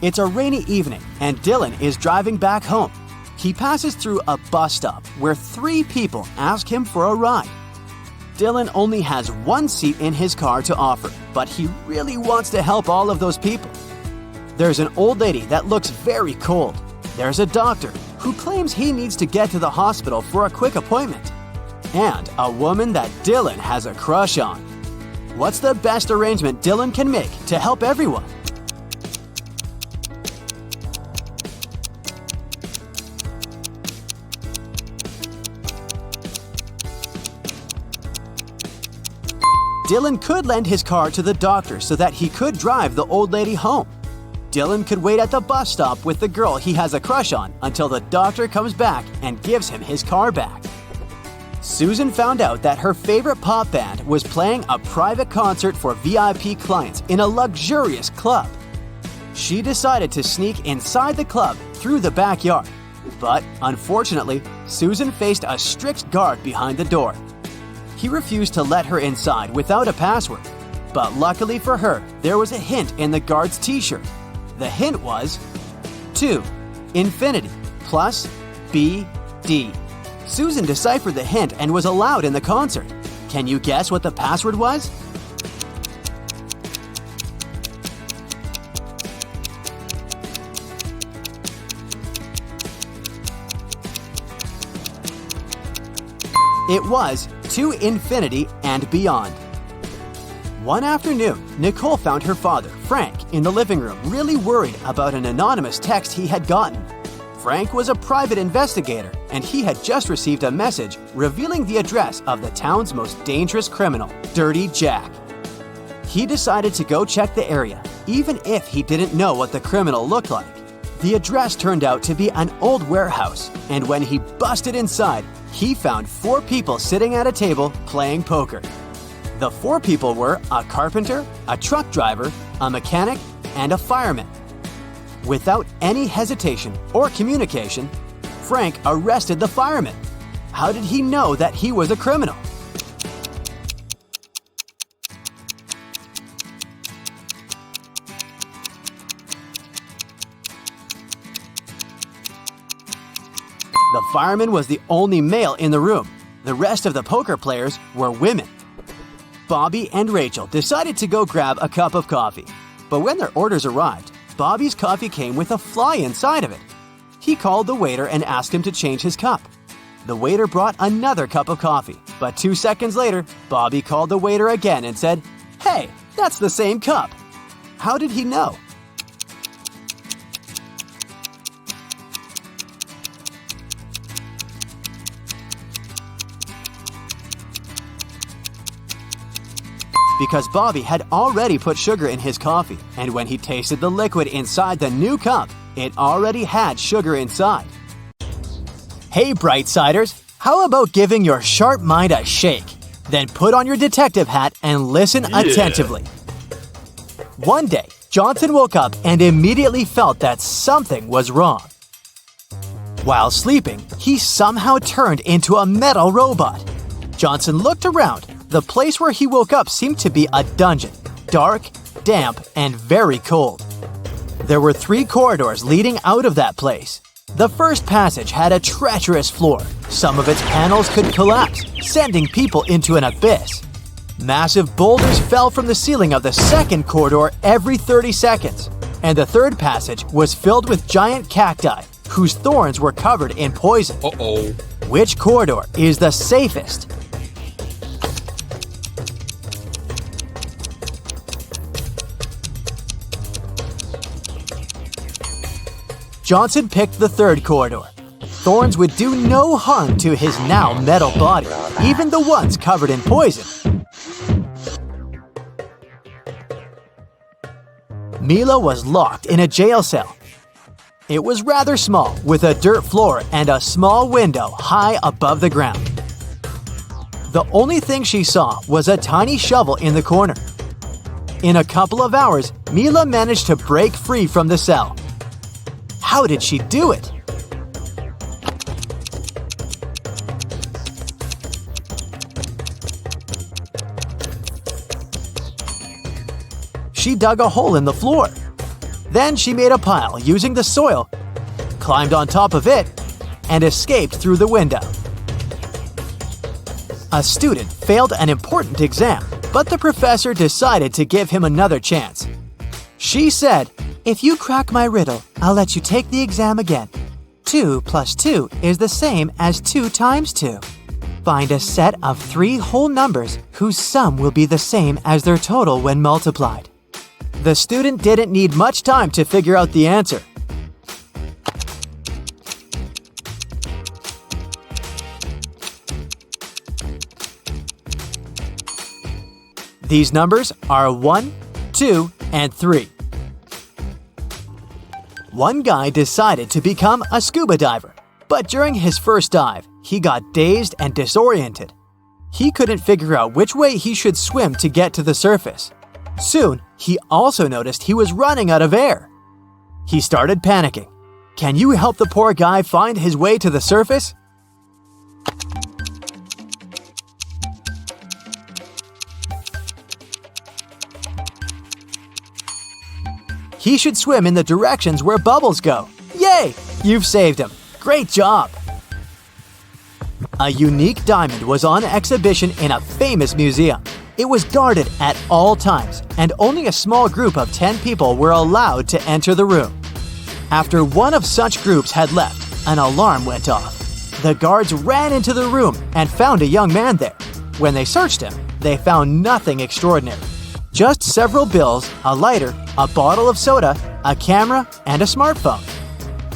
It's a rainy evening, and Dylan is driving back home. He passes through a bus stop where 3 people ask him for a ride. Dylan only has 1 seat in his car to offer, but he really wants to help all of those people. There's an old lady that looks very cold. There's a doctor who claims he needs to get to the hospital for a quick appointment. And a woman that Dylan has a crush on. What's the best arrangement Dylan can make to help everyone? Dylan could lend his car to the doctor so that he could drive the old lady home. Dylan could wait at the bus stop with the girl he has a crush on until the doctor comes back and gives him his car back. Susan found out that her favorite pop band was playing a private concert for VIP clients in a luxurious club. She decided to sneak inside the club through the backyard. But unfortunately, Susan faced a strict guard behind the door. He refused to let her inside without a password. But luckily for her, there was a hint in the guard's t-shirt. The hint was 2, infinity, plus B, D. Susan deciphered the hint and was allowed in the concert. Can you guess what the password was? It was to infinity and beyond. One afternoon, Nicole found her father, Frank, in the living room, really worried about an anonymous text he had gotten. Frank was a private investigator, and he had just received a message revealing the address of the town's most dangerous criminal, Dirty Jack. He decided to go check the area, even if he didn't know what the criminal looked like. The address turned out to be an old warehouse, and when he busted inside, he found 4 people sitting at a table playing poker. The 4 people were a carpenter, a truck driver, a mechanic, and a fireman. Without any hesitation or communication, Frank arrested the fireman. How did he know that he was a criminal? The fireman was the only male in the room. The rest of the poker players were women. Bobby and Rachel decided to go grab a cup of coffee. But when their orders arrived, Bobby's coffee came with a fly inside of it. He called the waiter and asked him to change his cup. The waiter brought another cup of coffee, but 2 seconds later, Bobby called the waiter again and said, "Hey, that's the same cup." How did he know? Because Bobby had already put sugar in his coffee, and when he tasted the liquid inside the new cup, it already had sugar inside. Hey, Brightsiders, how about giving your sharp mind a shake? Then put on your detective hat and listen attentively. One day, Johnson woke up and immediately felt that something was wrong. While sleeping, he somehow turned into a metal robot. Johnson looked around. The place where he woke up seemed to be a dungeon, dark, damp, and very cold. There were 3 corridors leading out of that place. The first passage had a treacherous floor. Some of its panels could collapse, sending people into an abyss. Massive boulders fell from the ceiling of the second corridor every 30 seconds. And the third passage was filled with giant cacti, whose thorns were covered in poison. Uh-oh. Which corridor is the safest? Johnson picked the third corridor. Thorns would do no harm to his now metal body, even the ones covered in poison. Mila was locked in a jail cell. It was rather small, with a dirt floor and a small window high above the ground. The only thing she saw was a tiny shovel in the corner. In a couple of hours, Mila managed to break free from the cell. How did she do it? She dug a hole in the floor. Then she made a pile using the soil, climbed on top of it, and escaped through the window. A student failed an important exam, but the professor decided to give him another chance. She said, "If you crack my riddle, I'll let you take the exam again. 2 plus 2 is the same as 2 times 2. Find a set of 3 whole numbers whose sum will be the same as their total when multiplied." The student didn't need much time to figure out the answer. These numbers are 1, 2, and 3. One guy decided to become a scuba diver, but during his first dive, he got dazed and disoriented. He couldn't figure out which way he should swim to get to the surface. Soon, he also noticed he was running out of air. He started panicking. Can you help the poor guy find his way to the surface? He should swim in the directions where bubbles go. Yay! You've saved him. Great job! A unique diamond was on exhibition in a famous museum. It was guarded at all times, and only a small group of 10 people were allowed to enter the room. After one of such groups had left, an alarm went off. The guards ran into the room and found a young man there. When they searched him, they found nothing extraordinary. Just several bills, a lighter, a bottle of soda, a camera, and a smartphone.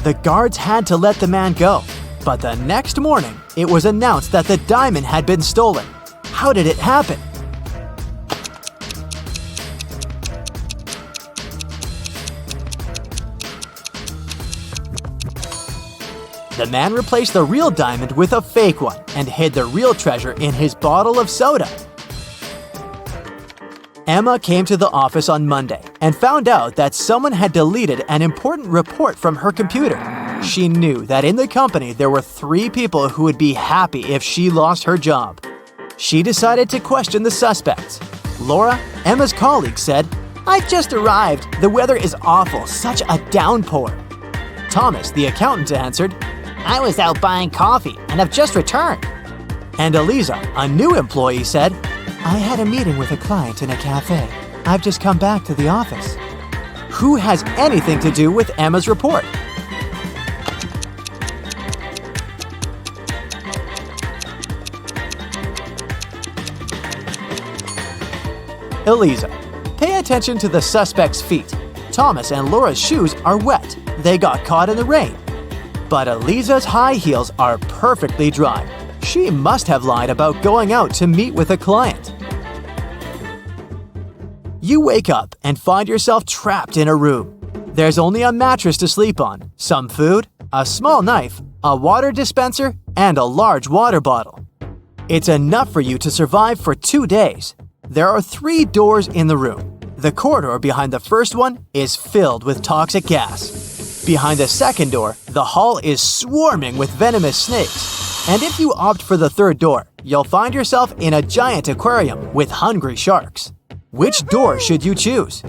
The guards had to let the man go, but the next morning, it was announced that the diamond had been stolen. How did it happen? The man replaced the real diamond with a fake one and hid the real treasure in his bottle of soda. Emma came to the office on Monday and found out that someone had deleted an important report from her computer. She knew that in the company there were 3 people who would be happy if she lost her job. She decided to question the suspects. Laura, Emma's colleague, said, "I've just arrived. The weather is awful, such a downpour." Thomas, the accountant, answered, "I was out buying coffee and have just returned." And Eliza, a new employee, said, "I had a meeting with a client in a cafe. I've just come back to the office." Who has anything to do with Emma's report? Eliza. Pay attention to the suspect's feet. Thomas and Laura's shoes are wet. They got caught in the rain. But Eliza's high heels are perfectly dry. She must have lied about going out to meet with a client. You wake up and find yourself trapped in a room. There's only a mattress to sleep on, some food, a small knife, a water dispenser, and a large water bottle. It's enough for you to survive for 2 days. There are 3 doors in the room. The corridor behind the first one is filled with toxic gas. Behind the second door, the hall is swarming with venomous snakes. And if you opt for the third door, you'll find yourself in a giant aquarium with hungry sharks. Which door should you choose?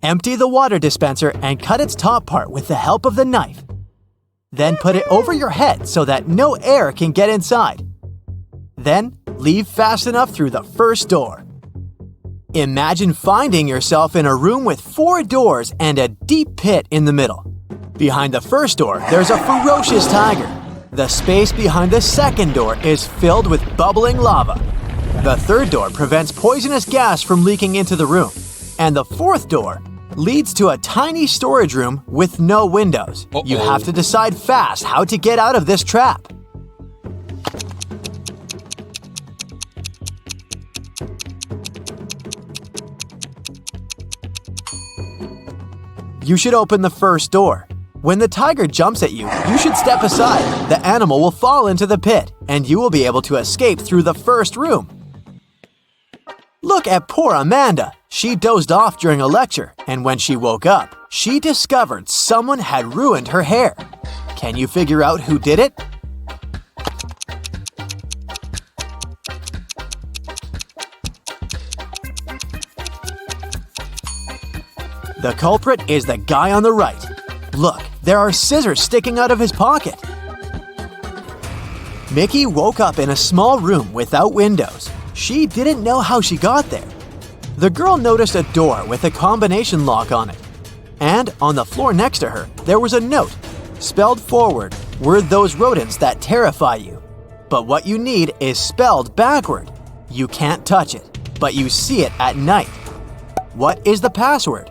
Empty the water dispenser and cut its top part with the help of the knife. Then put it over your head so that no air can get inside. Then Leave fast enough through the first door. Imagine finding yourself in a room with 4 doors and a deep pit in the middle. Behind the first door, there's a ferocious tiger. The space behind the second door is filled with bubbling lava. The third door prevents poisonous gas from leaking into the room. And the fourth door leads to a tiny storage room with no windows. You have to decide fast how to get out of this trap. You should open the first door. When the tiger jumps at you, you should step aside. The animal will fall into the pit, and you will be able to escape through the first room. Look at poor Amanda. She dozed off during a lecture, and when she woke up, she discovered someone had ruined her hair. Can you figure out who did it? The culprit is the guy on the right. Look, there are scissors sticking out of his pocket. Mickey woke up in a small room without windows. She didn't know how she got there. The girl noticed a door with a combination lock on it. And on the floor next to her, there was a note. Spelled forward were those rodents that terrify you. But what you need is spelled backward. You can't touch it, but you see it at night. What is the password?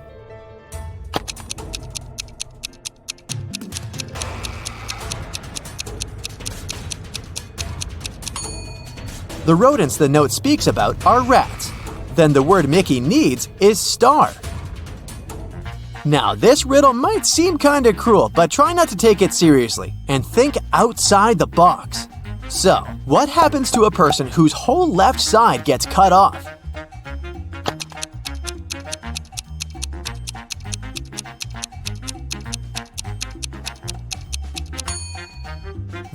The rodents the note speaks about are rats. Then the word Mickey needs is star. Now, this riddle might seem kinda cruel, but try not to take it seriously and think outside the box. So, what happens to a person whose whole left side gets cut off?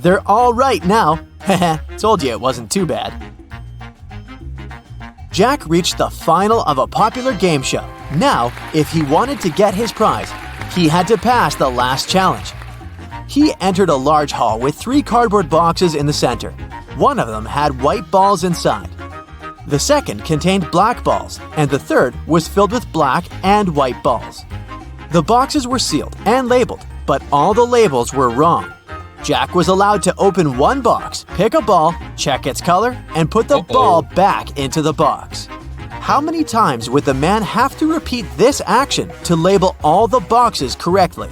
They're all right now. Told you it wasn't too bad. Jack reached the final of a popular game show. Now, if he wanted to get his prize, he had to pass the last challenge. He entered a large hall with 3 cardboard boxes in the center. One of them had white balls inside. The second contained black balls, and the third was filled with black and white balls. The boxes were sealed and labeled, but all the labels were wrong. Jack was allowed to open one box, pick a ball, check its color, and put the ball back into the box. How many times would the man have to repeat this action to label all the boxes correctly?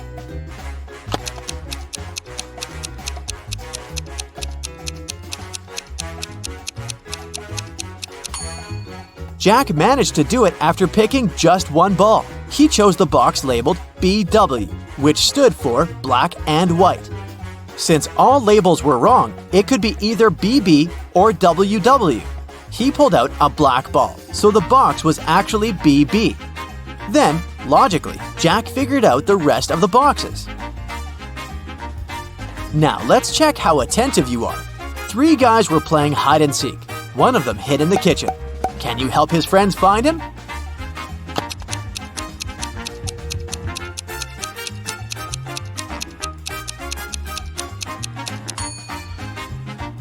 Jack managed to do it after picking just one ball. He chose the box labeled BW, which stood for black and white. Since all labels were wrong, it could be either BB or WW. He pulled out a black ball, so the box was actually BB. Then, logically, Jack figured out the rest of the boxes. Now, let's check how attentive you are. 3 guys were playing hide and seek. One of them hid in the kitchen. Can you help his friends find him?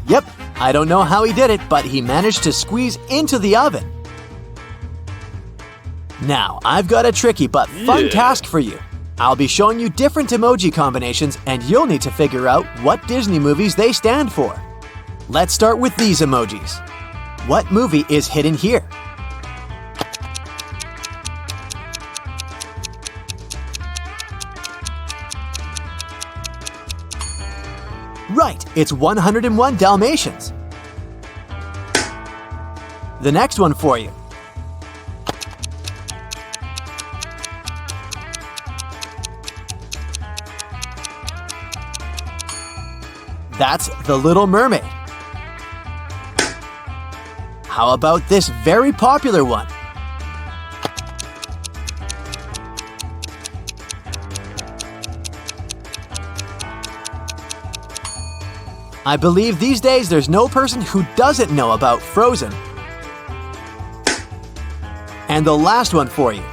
Yep, I don't know how he did it, but he managed to squeeze into the oven. Now, I've got a tricky but fun task for you. I'll be showing you different emoji combinations, and you'll need to figure out what Disney movies they stand for. Let's start with these emojis. What movie is hidden here? Right, it's 101 Dalmatians. The next one for you. That's The Little Mermaid. How about this very popular one? I believe these days there's no person who doesn't know about Frozen. And the last one for you.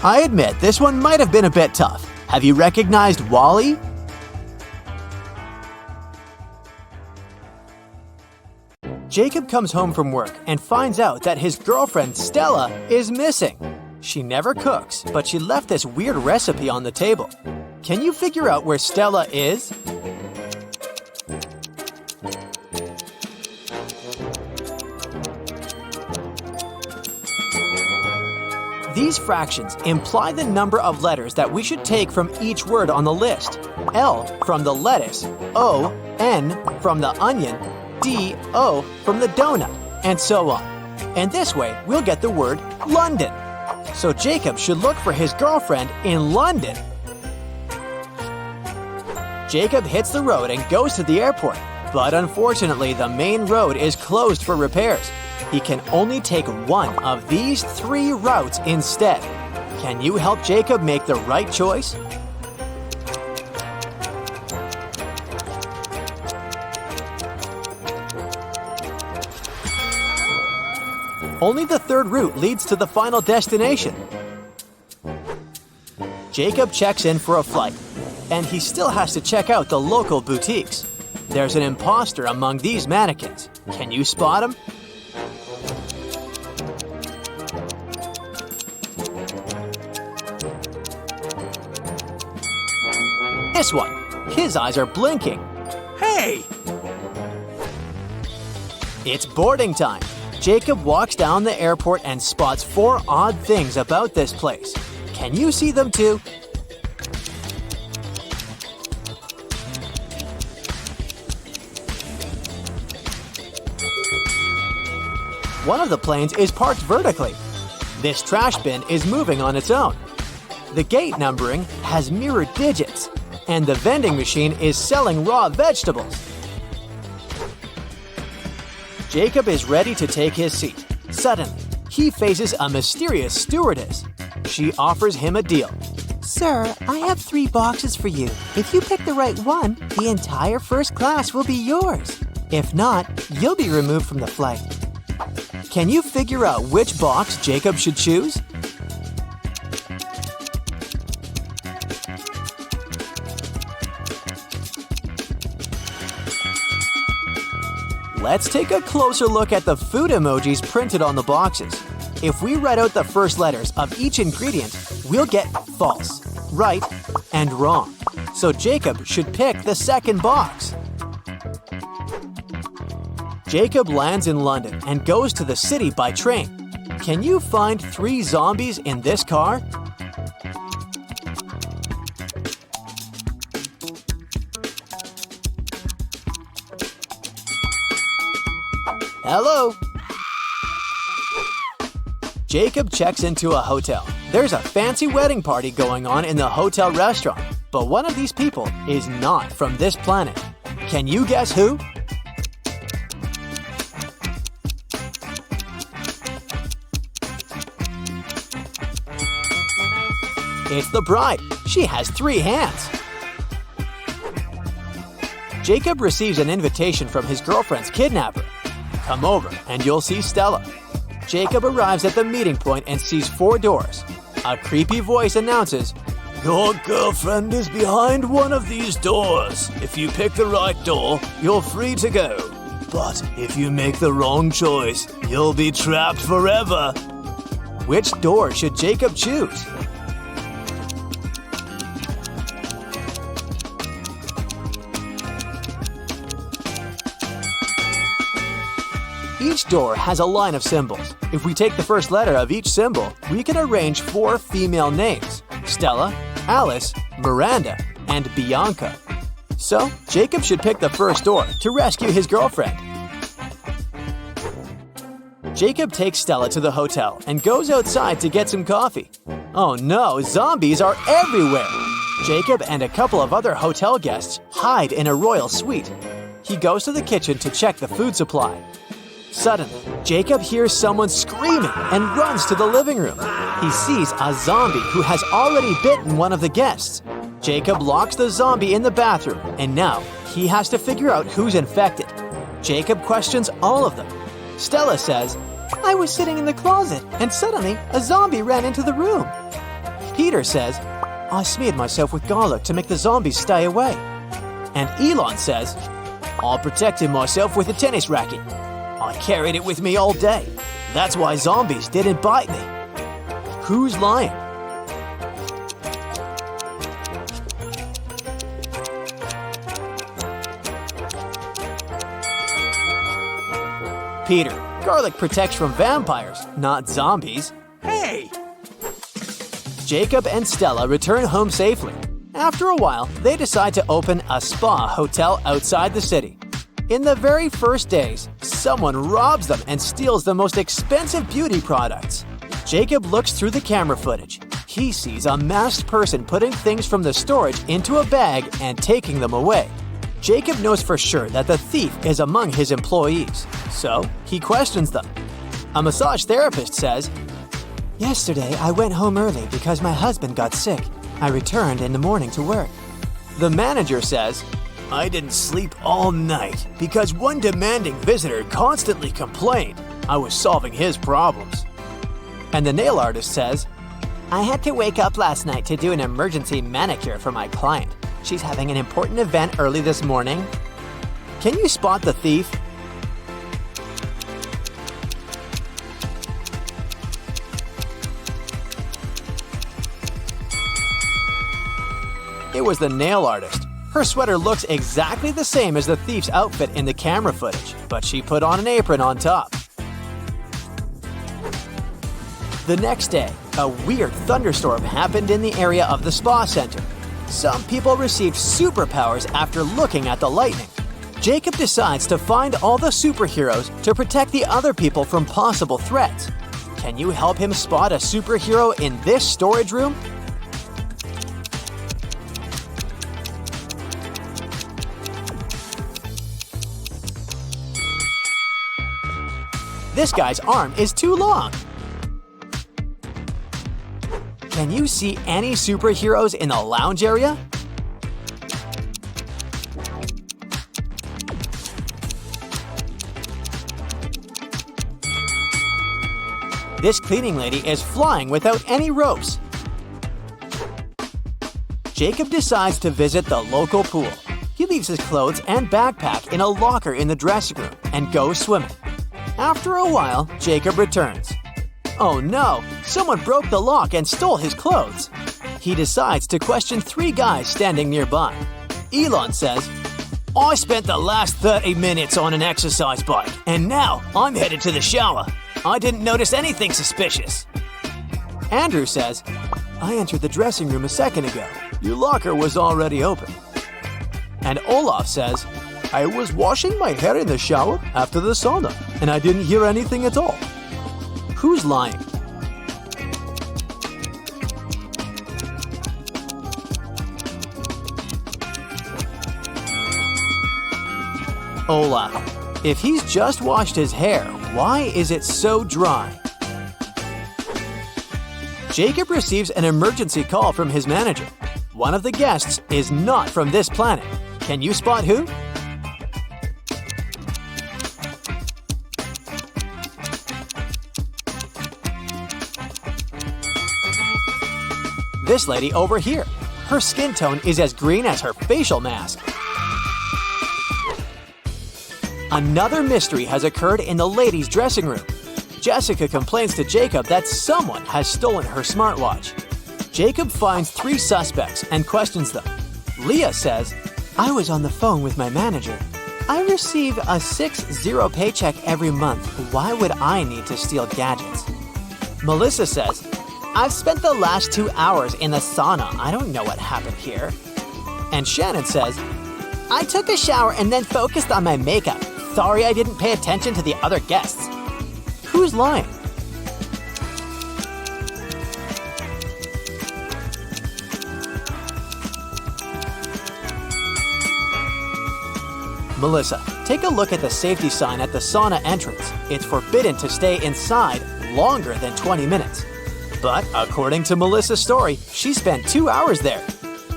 I admit this one might have been a bit tough. Have you recognized Wally? Jacob comes home from work and finds out that his girlfriend Stella is missing. She never cooks, but she left this weird recipe on the table. Can you figure out where Stella is? These fractions imply the number of letters that we should take from each word on the list. L from the lettuce, O, N from the onion, D, O from the donut, and so on. And this way, we'll get the word London. So Jacob should look for his girlfriend in London. Jacob hits the road and goes to the airport, but unfortunately the main road is closed for repairs. He can only take one of these 3 routes instead. Can you help Jacob make the right choice? Only the 3rd route leads to the final destination. Jacob checks in for a flight, and he still has to check out the local boutiques. There's an imposter among these mannequins. Can you spot him? This one. His eyes are blinking. Hey! It's boarding time. Jacob walks down the airport and spots 4 odd things about this place. Can you see them too? One of the planes is parked vertically. This trash bin is moving on its own. The gate numbering has mirrored digits, and the vending machine is selling raw vegetables. Jacob is ready to take his seat. Suddenly, he faces a mysterious stewardess. She offers him a deal. Sir, I have 3 boxes for you. If you pick the right one, the entire first class will be yours. If not, you'll be removed from the flight. Can you figure out which box Jacob should choose? Let's take a closer look at the food emojis printed on the boxes. If we write out the first letters of each ingredient, we'll get false, right, and wrong. So Jacob should pick the second box. Jacob lands in London and goes to the city by train. Can you find 3 zombies in this car? Hello? Jacob checks into a hotel. There's a fancy wedding party going on in the hotel restaurant, but one of these people is not from this planet. Can you guess who? It's the bride. She has 3 hands. Jacob receives an invitation from his girlfriend's kidnapper. Come over and you'll see Stella. Jacob arrives at the meeting point and sees 4 doors. A creepy voice announces, "Your girlfriend is behind one of these doors. If you pick the right door, you're free to go. But if you make the wrong choice, you'll be trapped forever." Which door should Jacob choose? Each door has a line of symbols. If we take the first letter of each symbol, we can arrange 4 female names: Stella, Alice, Miranda, and Bianca. So, Jacob should pick the first door to rescue his girlfriend. Jacob takes Stella to the hotel and goes outside to get some coffee. Oh no, zombies are everywhere! Jacob and a couple of other hotel guests hide in a royal suite. He goes to the kitchen to check the food supply. Suddenly, Jacob hears someone screaming and runs to the living room. He sees a zombie who has already bitten one of the guests. Jacob locks the zombie in the bathroom, and now he has to figure out who's infected. Jacob questions all of them. Stella says, "I was sitting in the closet, and suddenly a zombie ran into the room." Peter says, I smeared myself with garlic to make the zombies stay away. And Elon says, I protected myself with a tennis racket. I carried it with me all day. That's why zombies didn't bite me. Who's lying? Peter, garlic protects from vampires, not zombies. Hey! Jacob and Stella return home safely. After a while, they decide to open a spa hotel outside the city. In the very first days, someone robs them and steals the most expensive beauty products. Jacob looks through the camera footage. He sees a masked person putting things from the storage into a bag and taking them away. Jacob knows for sure that the thief is among his employees, so he questions them. A massage therapist says, Yesterday, I went home early because my husband got sick. I returned in the morning to work. The manager says, I didn't sleep all night because one demanding visitor constantly complained. I was solving his problems. And the nail artist says, I had to wake up last night to do an emergency manicure for my client. She's having an important event early this morning. Can you spot the thief? It was the nail artist. Her sweater looks exactly the same as the thief's outfit in the camera footage, but she put on an apron on top. The next day, a weird thunderstorm happened in the area of the spa center. Some people received superpowers after looking at the lightning. Jacob decides to find all the superheroes to protect the other people from possible threats. Can you help him spot a superhero in this storage room? This guy's arm is too long. Can you see any superheroes in the lounge area? This cleaning lady is flying without any ropes. Jacob decides to visit the local pool. He leaves his clothes and backpack in a locker in the dressing room and goes swimming. After a while, Jacob returns. Oh no, someone broke the lock and stole his clothes. He decides to question 3 guys standing nearby. Elon says, I spent the last 30 minutes on an exercise bike, and now I'm headed to the shower. I didn't notice anything suspicious. Andrew says, I entered the dressing room a second ago. Your locker was already open. And Olaf says, I was washing my hair in the shower after the sauna, and I didn't hear anything at all. Who's lying? Olaf. If he's just washed his hair, why is it so dry? Jacob receives an emergency call from his manager. One of the guests is not from this planet. Can you spot who? This lady over here. Her skin tone is as green as her facial mask. Another mystery has occurred in the ladies' dressing room. Jessica complains to Jacob that someone has stolen her smartwatch. Jacob finds 3 suspects and questions them. Leah says, I was on the phone with my manager. I receive a 6-0 paycheck every month. Why would I need to steal gadgets? Melissa says, I've spent the last 2 hours in the sauna. I don't know what happened here. And Shannon says, I took a shower and then focused on my makeup. Sorry I didn't pay attention to the other guests. Who's lying? Melissa, take a look at the safety sign at the sauna entrance. It's forbidden to stay inside longer than 20 minutes. But according to Melissa's story, she spent 2 hours there.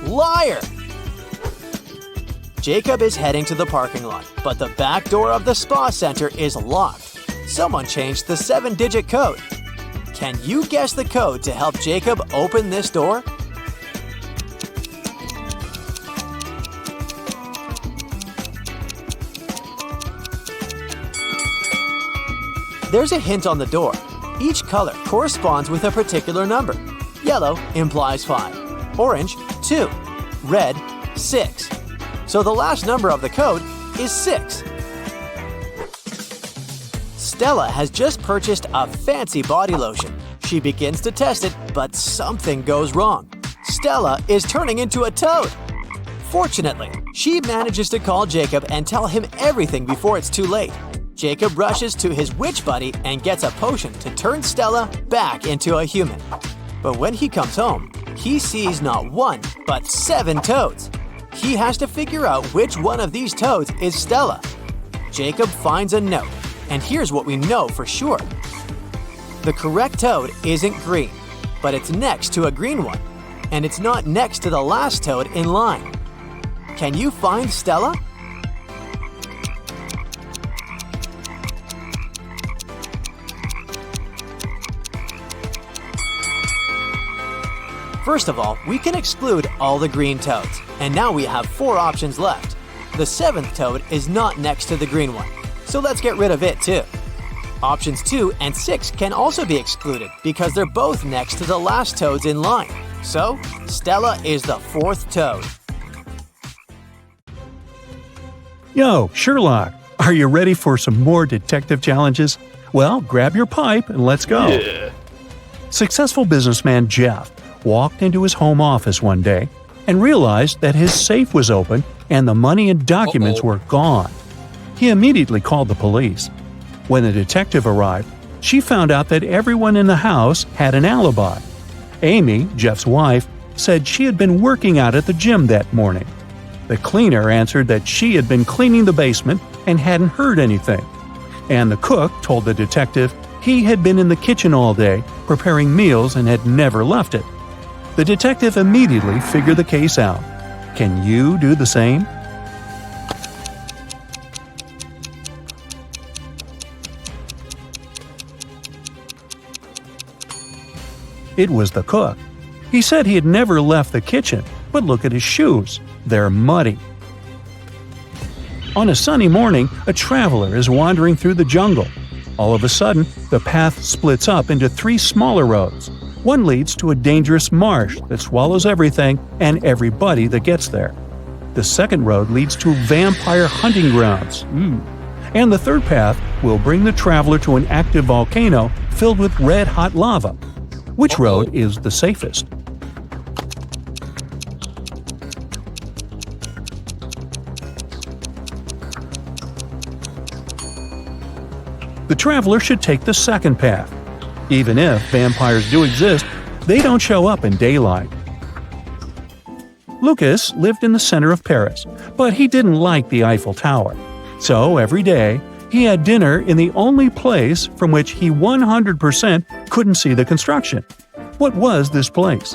Liar! Jacob is heading to the parking lot, but the back door of the spa center is locked. Someone changed the 7-digit code. Can you guess the code to help Jacob open this door? There's a hint on the door. Each color corresponds with a particular number. Yellow implies 5, orange 2, red 6. So the last number of the code is 6. Stella has just purchased a fancy body lotion. She begins to test it, but something goes wrong. Stella is turning into a toad. Fortunately, she manages to call Jacob and tell him everything before it's too late. Jacob rushes to his witch buddy and gets a potion to turn Stella back into a human. But when he comes home, he sees not 1, but 7 toads. He has to figure out which one of these toads is Stella. Jacob finds a note, and here's what we know for sure. The correct toad isn't green, but it's next to a green one, and it's not next to the last toad in line. Can you find Stella? First of all, we can exclude all the green toads, and now we have 4 options left. The 7th toad is not next to the green one, so let's get rid of it too. Options 2 and 6 can also be excluded because they're both next to the last toads in line. So, Stella is the 4th toad. Yo, Sherlock, are you ready for some more detective challenges? Well, grab your pipe and let's go. Yeah. Successful businessman Jeff walked into his home office one day and realized that his safe was open and the money and documents were gone. He immediately called the police. When the detective arrived, she found out that everyone in the house had an alibi. Amy, Jeff's wife, said she had been working out at the gym that morning. The cleaner answered that she had been cleaning the basement and hadn't heard anything. And the cook told the detective he had been in the kitchen all day preparing meals and had never left it. The detective immediately figured the case out. Can you do the same? It was the cook. He said he had never left the kitchen, but look at his shoes. They're muddy. On a sunny morning, a traveler is wandering through the jungle. All of a sudden, the path splits up into 3 smaller roads. One leads to a dangerous marsh that swallows everything and everybody that gets there. The second road leads to vampire hunting grounds. And the third path will bring the traveler to an active volcano filled with red-hot lava. Which road is the safest? The traveler should take the second path. Even if vampires do exist, they don't show up in daylight. Lucas lived in the center of Paris, but he didn't like the Eiffel Tower. So every day, he had dinner in the only place from which he 100% couldn't see the construction. What was this place?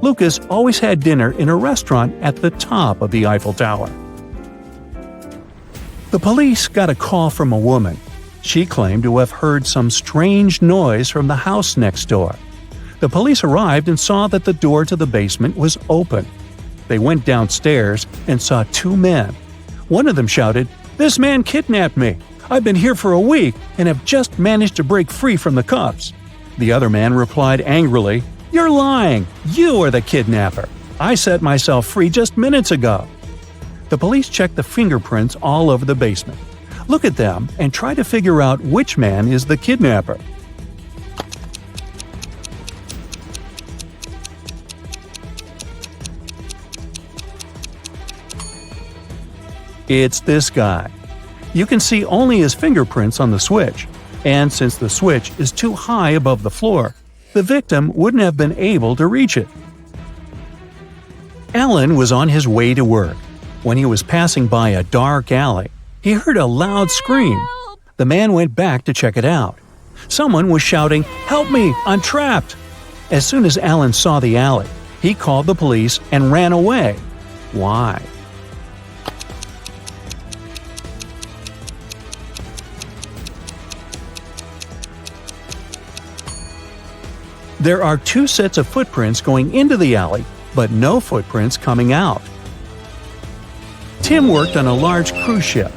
Lucas always had dinner in a restaurant at the top of the Eiffel Tower. The police got a call from a woman. She claimed to have heard some strange noise from the house next door. The police arrived and saw that the door to the basement was open. They went downstairs and saw 2 men. One of them shouted, "This man kidnapped me. I've been here for a week and have just managed to break free from the cuffs." The other man replied angrily, "You're lying. You are the kidnapper. I set myself free just minutes ago." The police checked the fingerprints all over the basement. Look at them and try to figure out which man is the kidnapper. It's this guy. You can see only his fingerprints on the switch, and since the switch is too high above the floor, the victim wouldn't have been able to reach it. Alan was on his way to work. When he was passing by a dark alley, he heard a loud scream. The man went back to check it out. Someone was shouting, "Help me, I'm trapped!" As soon as Alan saw the alley, he called the police and ran away. Why? There are 2 sets of footprints going into the alley, but no footprints coming out. Tim worked on a large cruise ship.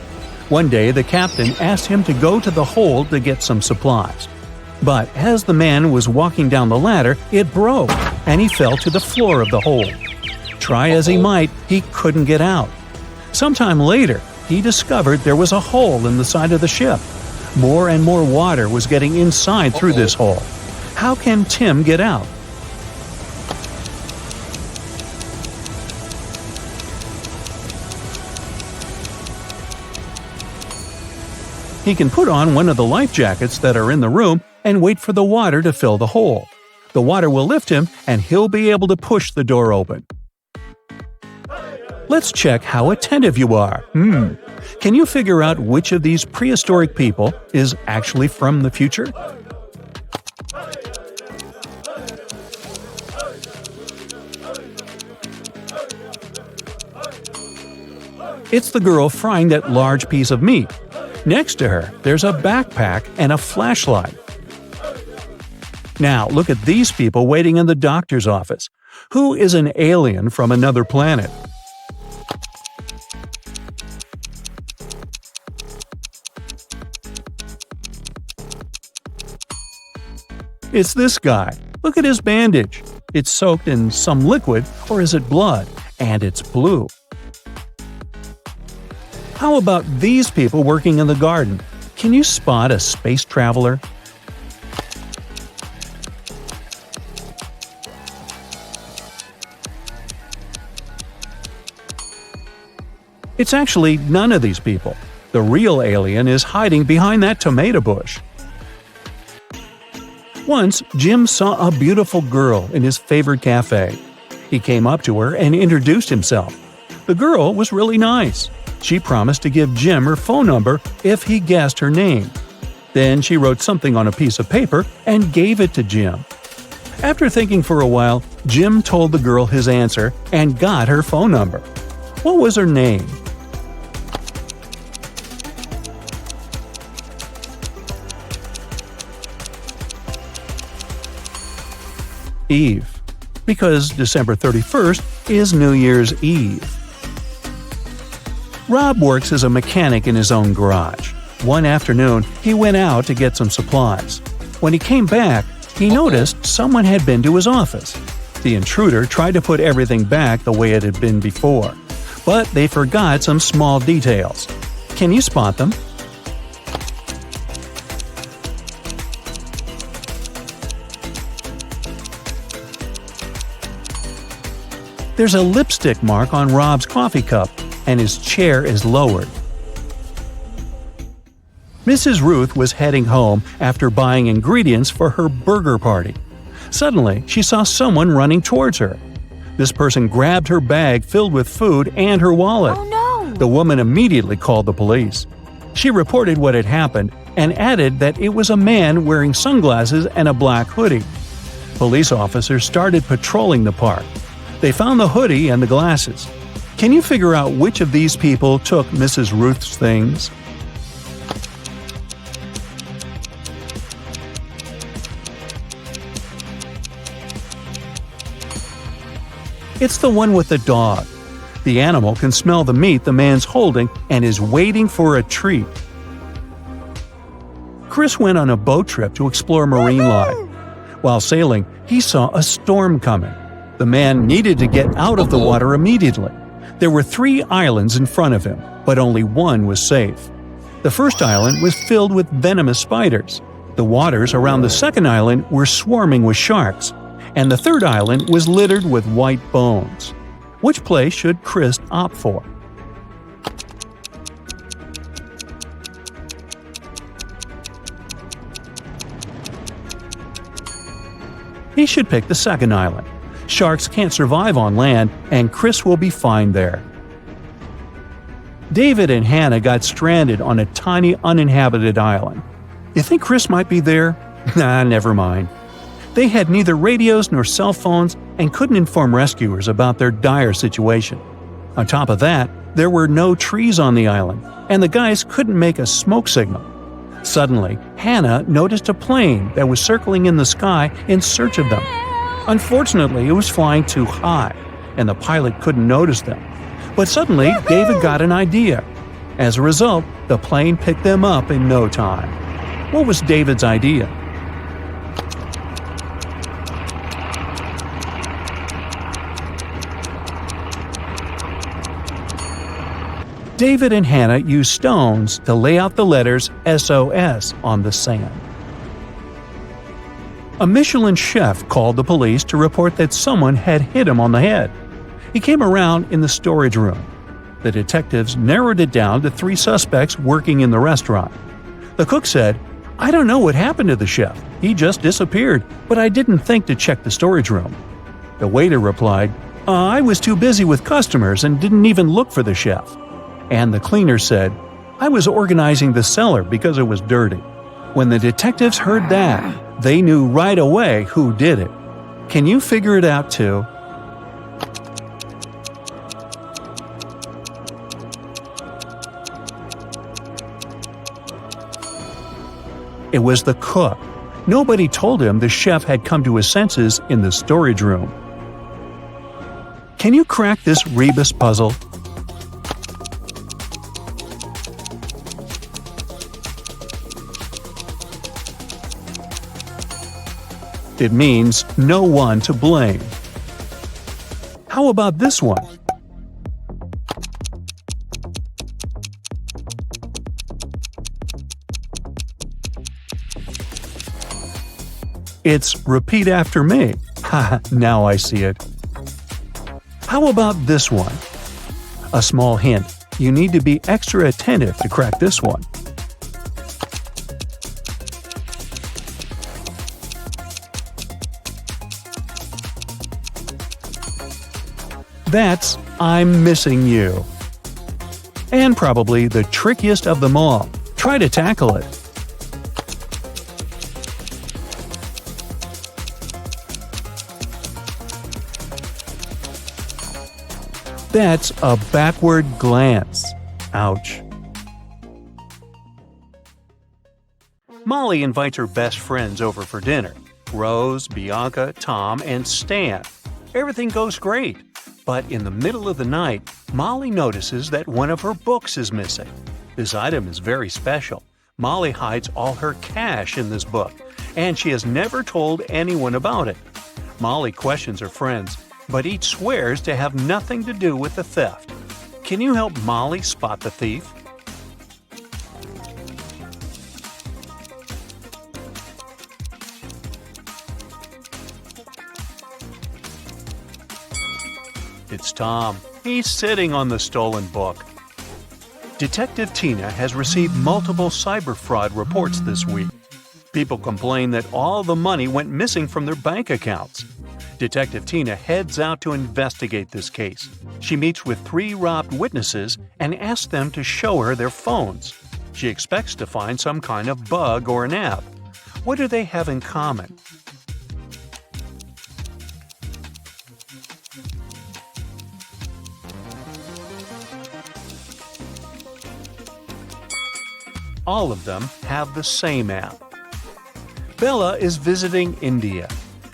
One day, the captain asked him to go to the hold to get some supplies. But as the man was walking down the ladder, it broke, and he fell to the floor of the hold. Try as he might, he couldn't get out. Sometime later, he discovered there was a hole in the side of the ship. More and more water was getting inside through this hole. How can Tim get out? He can put on one of the life jackets that are in the room and wait for the water to fill the hole. The water will lift him and he'll be able to push the door open. Let's check how attentive you are. Can you figure out which of these prehistoric people is actually from the future? It's the girl frying that large piece of meat. Next to her, there's a backpack and a flashlight. Now, look at these people waiting in the doctor's office. Who is an alien from another planet? It's this guy. Look at his bandage. It's soaked in some liquid, or is it blood? And it's blue. How about these people working in the garden? Can you spot a space traveler? It's actually none of these people. The real alien is hiding behind that tomato bush. Once, Jim saw a beautiful girl in his favorite cafe. He came up to her and introduced himself. The girl was really nice. She promised to give Jim her phone number if he guessed her name. Then she wrote something on a piece of paper and gave it to Jim. After thinking for a while, Jim told the girl his answer and got her phone number. What was her name? Eve, because December 31st is New Year's Eve. Rob works as a mechanic in his own garage. One afternoon, he went out to get some supplies. When he came back, he noticed someone had been to his office. The intruder tried to put everything back the way it had been before, but they forgot some small details. Can you spot them? There's a lipstick mark on Rob's coffee cup, and his chair is lowered. Mrs. Ruth was heading home after buying ingredients for her burger party. Suddenly, she saw someone running towards her. This person grabbed her bag filled with food and her wallet. Oh no! The woman immediately called the police. She reported what had happened and added that it was a man wearing sunglasses and a black hoodie. Police officers started patrolling the park. They found the hoodie and the glasses. Can you figure out which of these people took Mrs. Ruth's things? It's the one with the dog. The animal can smell the meat the man's holding and is waiting for a treat. Chris went on a boat trip to explore marine life. While sailing, he saw a storm coming. The man needed to get out of the water immediately. There were 3 islands in front of him, but only one was safe. The first island was filled with venomous spiders. The waters around the second island were swarming with sharks. And the third island was littered with white bones. Which place should Chris opt for? He should pick the second island. Sharks can't survive on land, and Chris will be fine there. David and Hannah got stranded on a tiny uninhabited island. You think Chris might be there? Nah, never mind. They had neither radios nor cell phones and couldn't inform rescuers about their dire situation. On top of that, there were no trees on the island, and the guys couldn't make a smoke signal. Suddenly, Hannah noticed a plane that was circling in the sky in search of them. Unfortunately, it was flying too high, and the pilot couldn't notice them. But suddenly, David got an idea. As a result, the plane picked them up in no time. What was David's idea? David and Hannah used stones to lay out the letters SOS on the sand. A Michelin chef called the police to report that someone had hit him on the head. He came around in the storage room. The detectives narrowed it down to 3 suspects working in the restaurant. The cook said, "I don't know what happened to the chef. He just disappeared, but I didn't think to check the storage room." The waiter replied, "I was too busy with customers and didn't even look for the chef." And the cleaner said, "I was organizing the cellar because it was dirty." When the detectives heard that, they knew right away who did it. Can you figure it out too? It was the cook. Nobody told him the chef had come to his senses in the storage room. Can you crack this Reebus puzzle? It means no one to blame. How about this one? It's repeat after me. Haha, now I see it. How about this one? A small hint. You need to be extra attentive to crack this one. That's I'm missing you. And probably the trickiest of them all. Try to tackle it. That's a backward glance. Ouch. Molly invites her best friends over for dinner. Rose, Bianca, Tom, and Stan. Everything goes great. But in the middle of the night, Molly notices that one of her books is missing. This item is very special. Molly hides all her cash in this book, and she has never told anyone about it. Molly questions her friends, but each swears to have nothing to do with the theft. Can you help Molly spot the thief? It's Tom. He's sitting on the stolen book. Detective Tina has received multiple cyber fraud reports this week. People complain that all the money went missing from their bank accounts. Detective Tina heads out to investigate this case. She meets with 3 robbed witnesses and asks them to show her their phones. She expects to find some kind of bug or an app. What do they have in common? All of them have the same app. Bella is visiting India.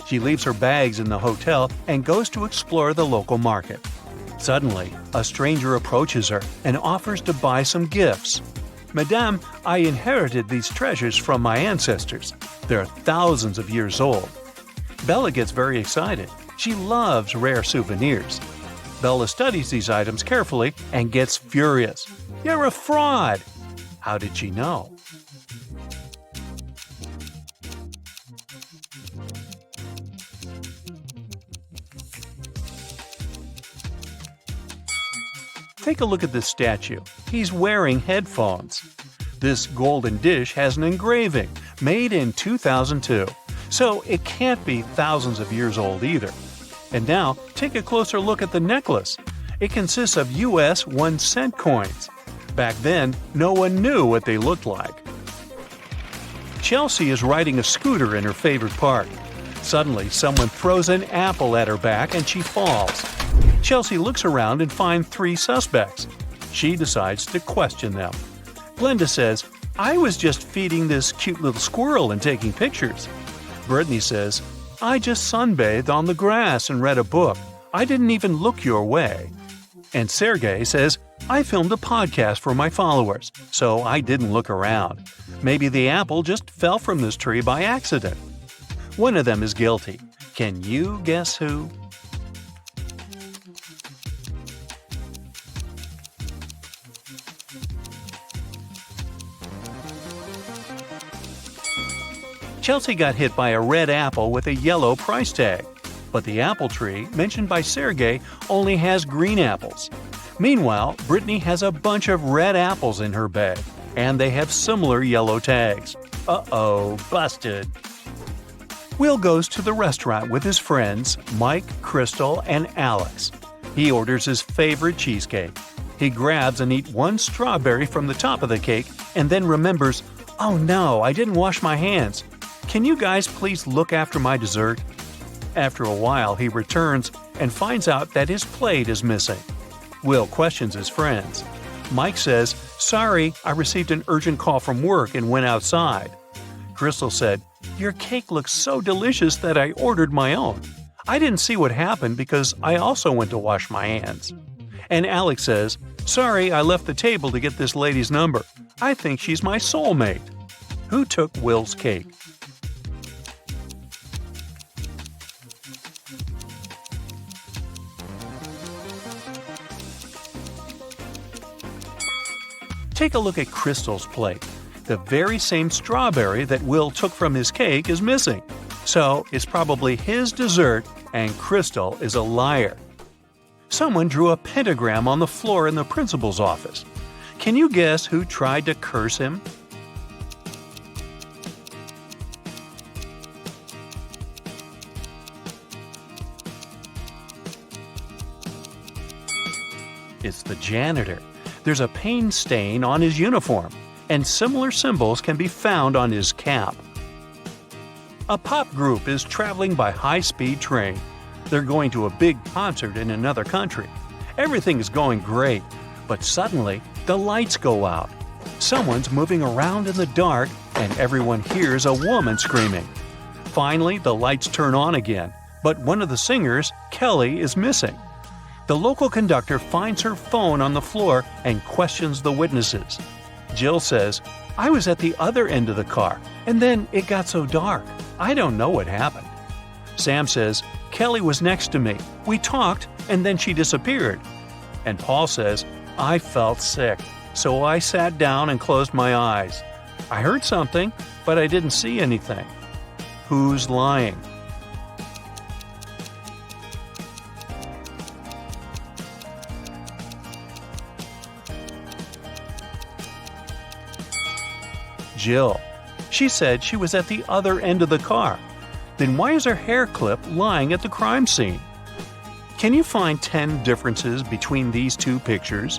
She leaves her bags in the hotel and goes to explore the local market. Suddenly, a stranger approaches her and offers to buy some gifts. "Madame, I inherited these treasures from my ancestors. They're thousands of years old." Bella gets very excited. She loves rare souvenirs. Bella studies these items carefully and gets furious. "You're a fraud!" How did she know? Take a look at this statue. He's wearing headphones. This golden dish has an engraving, made in 2002, so it can't be thousands of years old either. And now, take a closer look at the necklace. It consists of US 1-cent coins. Back then, no one knew what they looked like. Chelsea is riding a scooter in her favorite park. Suddenly, someone throws an apple at her back and she falls. Chelsea looks around and finds 3 suspects. She decides to question them. Glenda says, I was just feeding this cute little squirrel and taking pictures. Brittany says, I just sunbathed on the grass and read a book. I didn't even look your way. And Sergey says, I filmed a podcast for my followers, so I didn't look around. Maybe the apple just fell from this tree by accident. One of them is guilty. Can you guess who? Chelsea got hit by a red apple with a yellow price tag, but the apple tree mentioned by Sergey only has green apples. Meanwhile, Brittany has a bunch of red apples in her bag, and they have similar yellow tags. Uh-oh, busted. Will goes to the restaurant with his friends Mike, Crystal, and Alex. He orders his favorite cheesecake. He grabs and eats one strawberry from the top of the cake and then remembers, oh no, I didn't wash my hands. Can you guys please look after my dessert? After a while, he returns and finds out that his plate is missing. Will questions his friends. Mike says, sorry, I received an urgent call from work and went outside. Crystal said, your cake looks so delicious that I ordered my own. I didn't see what happened because I also went to wash my hands. And Alex says, sorry, I left the table to get this lady's number. I think she's my soulmate. Who took Will's cake? Take a look at Crystal's plate. The very same strawberry that Will took from his cake is missing. So it's probably his dessert, and Crystal is a liar. Someone drew a pentagram on the floor in the principal's office. Can you guess who tried to curse him? It's the janitor. There's a paint stain on his uniform, and similar symbols can be found on his cap. A pop group is traveling by high-speed train. They're going to a big concert in another country. Everything is going great, but suddenly the lights go out. Someone's moving around in the dark, and everyone hears a woman screaming. Finally, the lights turn on again, but one of the singers, Kelly, is missing. The local conductor finds her phone on the floor and questions the witnesses. Jill says, I was at the other end of the car, and then it got so dark. I don't know what happened. Sam says, Kelly was next to me. We talked, and then she disappeared. And Paul says, I felt sick, so I sat down and closed my eyes. I heard something, but I didn't see anything. Who's lying? Jill. She said she was at the other end of the car. Then why is her hair clip lying at the crime scene? Can you find 10 differences between these two pictures?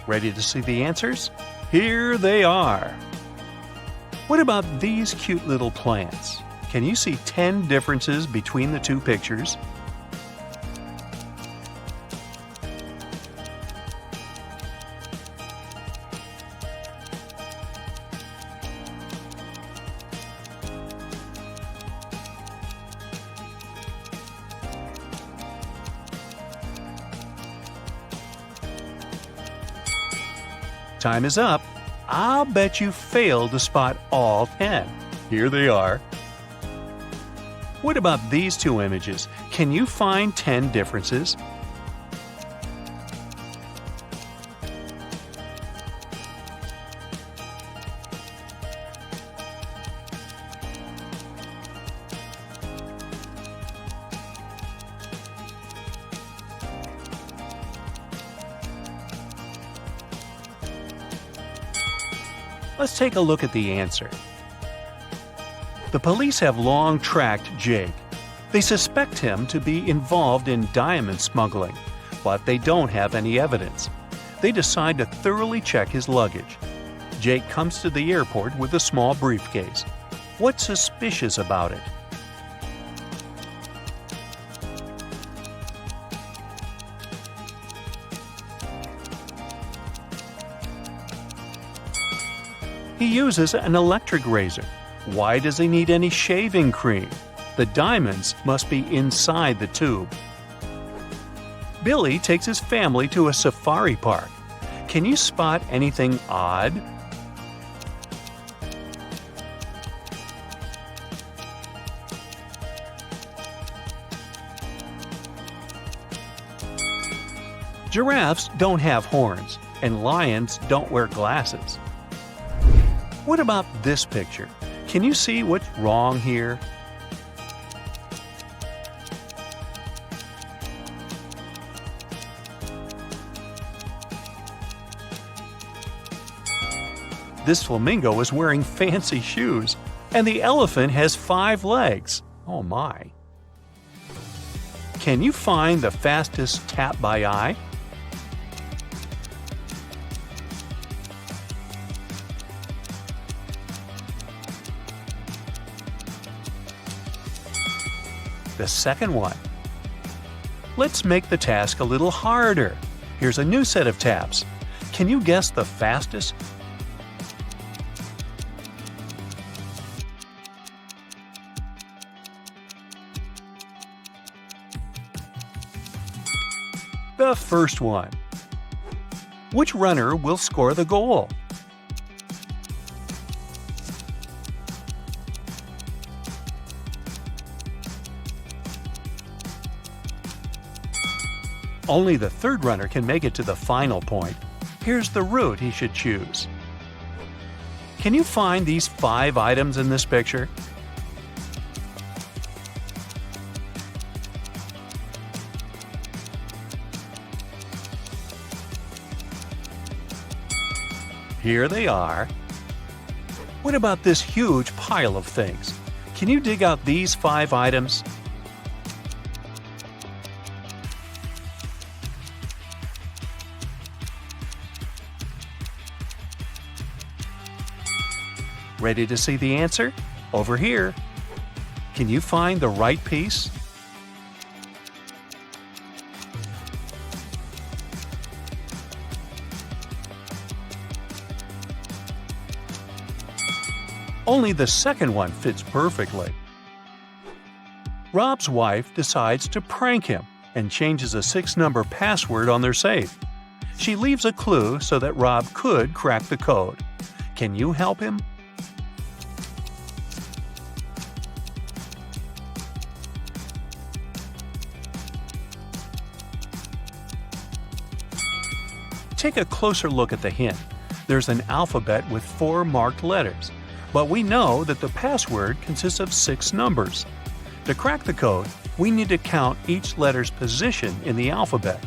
Ready to see the answers? Here they are. What about these cute little plants? Can you see 10 differences between the two pictures? Time is up. I'll bet you failed to spot all 10. Here they are. What about these two images? Can you find 10 differences? Let's take a look at the answer. The police have long tracked Jake. They suspect him to be involved in diamond smuggling, but they don't have any evidence. They decide to thoroughly check his luggage. Jake comes to the airport with a small briefcase. What's suspicious about it? He uses an electric razor. Why does he need any shaving cream? The diamonds must be inside the tube. Billy takes his family to a safari park. Can you spot anything odd? Giraffes don't have horns, and lions don't wear glasses. What about this picture? Can you see what's wrong here? This flamingo is wearing fancy shoes, and the elephant has 5 legs. Oh my. Can you find the fastest tap by eye? The second one. Let's make the task a little harder. Here's a new set of taps. Can you guess the fastest? The first one. Which runner will score the goal? Only the third runner can make it to the final point. Here's the route he should choose. Can you find these 5 items in this picture? Here they are. What about this huge pile of things? Can you dig out these 5 items? Ready to see the answer? Over here. Can you find the right piece? Only the second one fits perfectly. Rob's wife decides to prank him and changes a 6-number password on their safe. She leaves a clue so that Rob could crack the code. Can you help him? Take a closer look at the hint. There's an alphabet with 4 marked letters, but we know that the password consists of 6 numbers. To crack the code, we need to count each letter's position in the alphabet.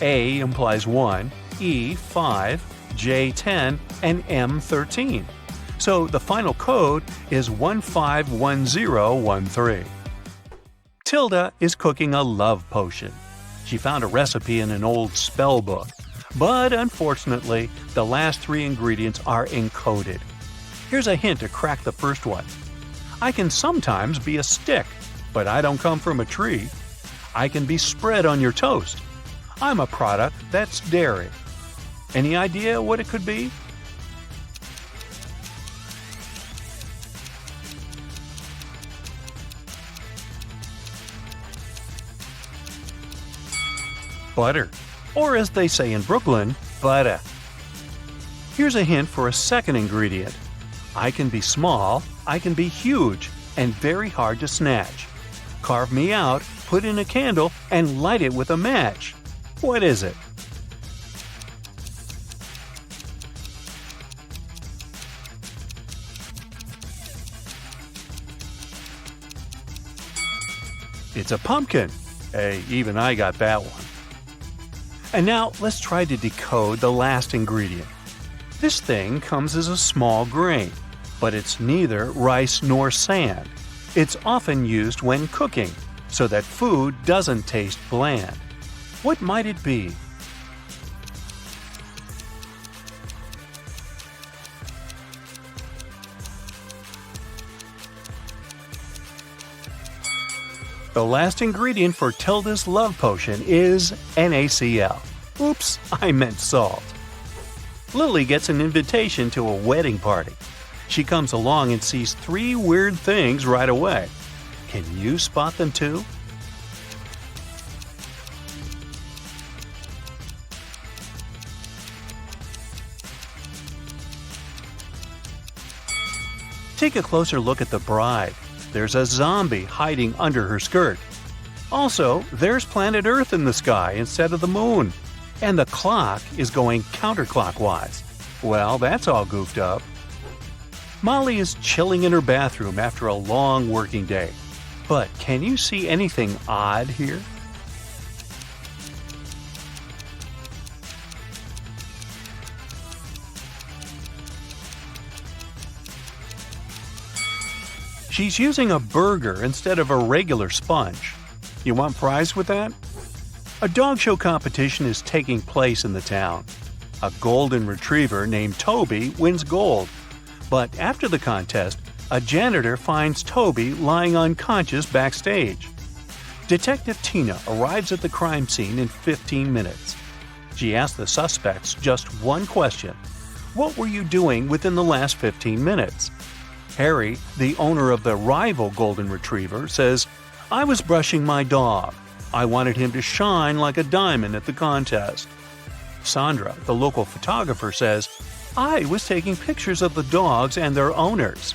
A implies 1, E 5, J 10, and M 13. So the final code is 151013. Tilda is cooking a love potion. She found a recipe in an old spell book. But unfortunately, the last 3 ingredients are encoded. Here's a hint to crack the first one. I can sometimes be a stick, but I don't come from a tree. I can be spread on your toast. I'm a product that's dairy. Any idea what it could be? Butter. Or as they say in Brooklyn, butter. Here's a hint for a second ingredient. I can be small, I can be huge, and very hard to snatch. Carve me out, put in a candle, and light it with a match. What is it? It's a pumpkin. Hey, even I got that one. And now let's try to decode the last ingredient. This thing comes as a small grain, but it's neither rice nor sand. It's often used when cooking, so that food doesn't taste bland. What might it be? The last ingredient for Tilda's love potion is NaCl. Oops, I meant salt. Lily gets an invitation to a wedding party. She comes along and sees 3 weird things right away. Can you spot them too? Take a closer look at the bride. There's a zombie hiding under her skirt. Also, there's planet Earth in the sky instead of the moon. And the clock is going counterclockwise. Well, that's all goofed up. Molly is chilling in her bathroom after a long working day. But can you see anything odd here? She's using a burger instead of a regular sponge. You want prize with that? A dog show competition is taking place in the town. A golden retriever named Toby wins gold. But after the contest, a janitor finds Toby lying unconscious backstage. Detective Tina arrives at the crime scene in 15 minutes. She asks the suspects just one question. What were you doing within the last 15 minutes? Harry, the owner of the rival golden retriever, says, I was brushing my dog. I wanted him to shine like a diamond at the contest. Sandra, the local photographer, says, I was taking pictures of the dogs and their owners.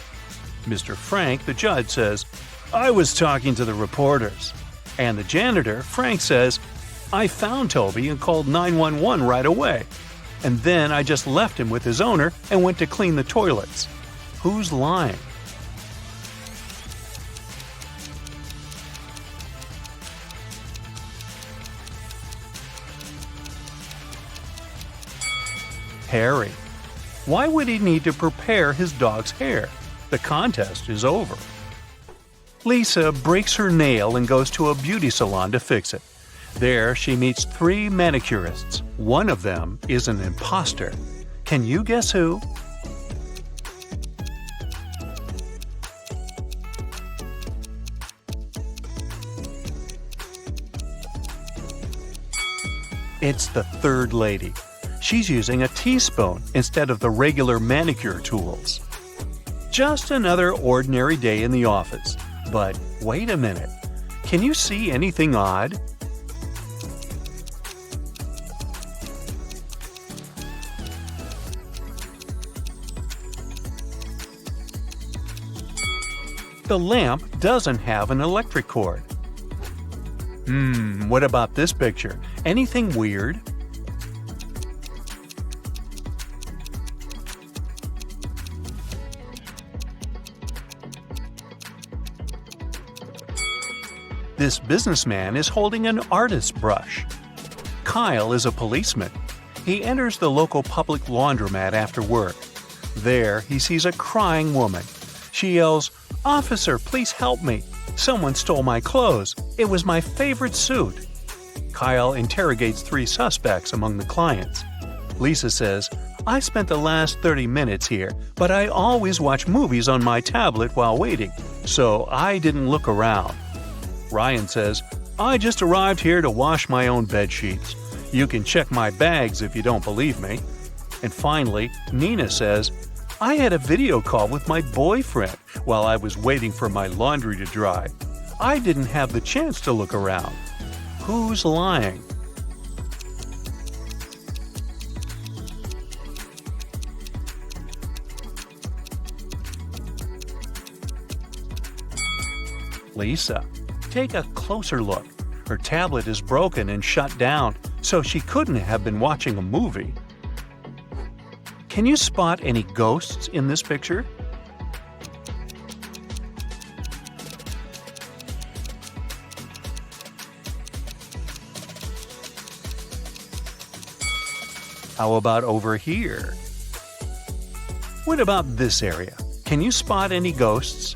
Mr. Frank, the judge, says, I was talking to the reporters. And the janitor, Frank, says, I found Toby and called 911 right away. And then I just left him with his owner and went to clean the toilets. Who's lying? Harry. Why would he need to prepare his dog's hair? The contest is over. Lisa breaks her nail and goes to a beauty salon to fix it. There, she meets 3 manicurists. One of them is an imposter. Can you guess who? It's the third lady. She's using a teaspoon instead of the regular manicure tools. Just another ordinary day in the office. But wait a minute. Can you see anything odd? The lamp doesn't have an electric cord. What about this picture? Anything weird? This businessman is holding an artist's brush. Kyle is a policeman. He enters the local public laundromat after work. There, he sees a crying woman. She yells, "Officer, please help me. Someone stole my clothes. It was my favorite suit." Kyle interrogates 3 suspects among the clients. Lisa says, "I spent the last 30 minutes here, but I always watch movies on my tablet while waiting, so I didn't look around." Ryan says, "I just arrived here to wash my own bed sheets. You can check my bags if you don't believe me." And finally, Nina says, "I had a video call with my boyfriend while I was waiting for my laundry to dry. I didn't have the chance to look around." Who's lying? Lisa. Take a closer look. Her tablet is broken and shut down, so she couldn't have been watching a movie. Can you spot any ghosts in this picture? How about over here? What about this area? Can you spot any ghosts?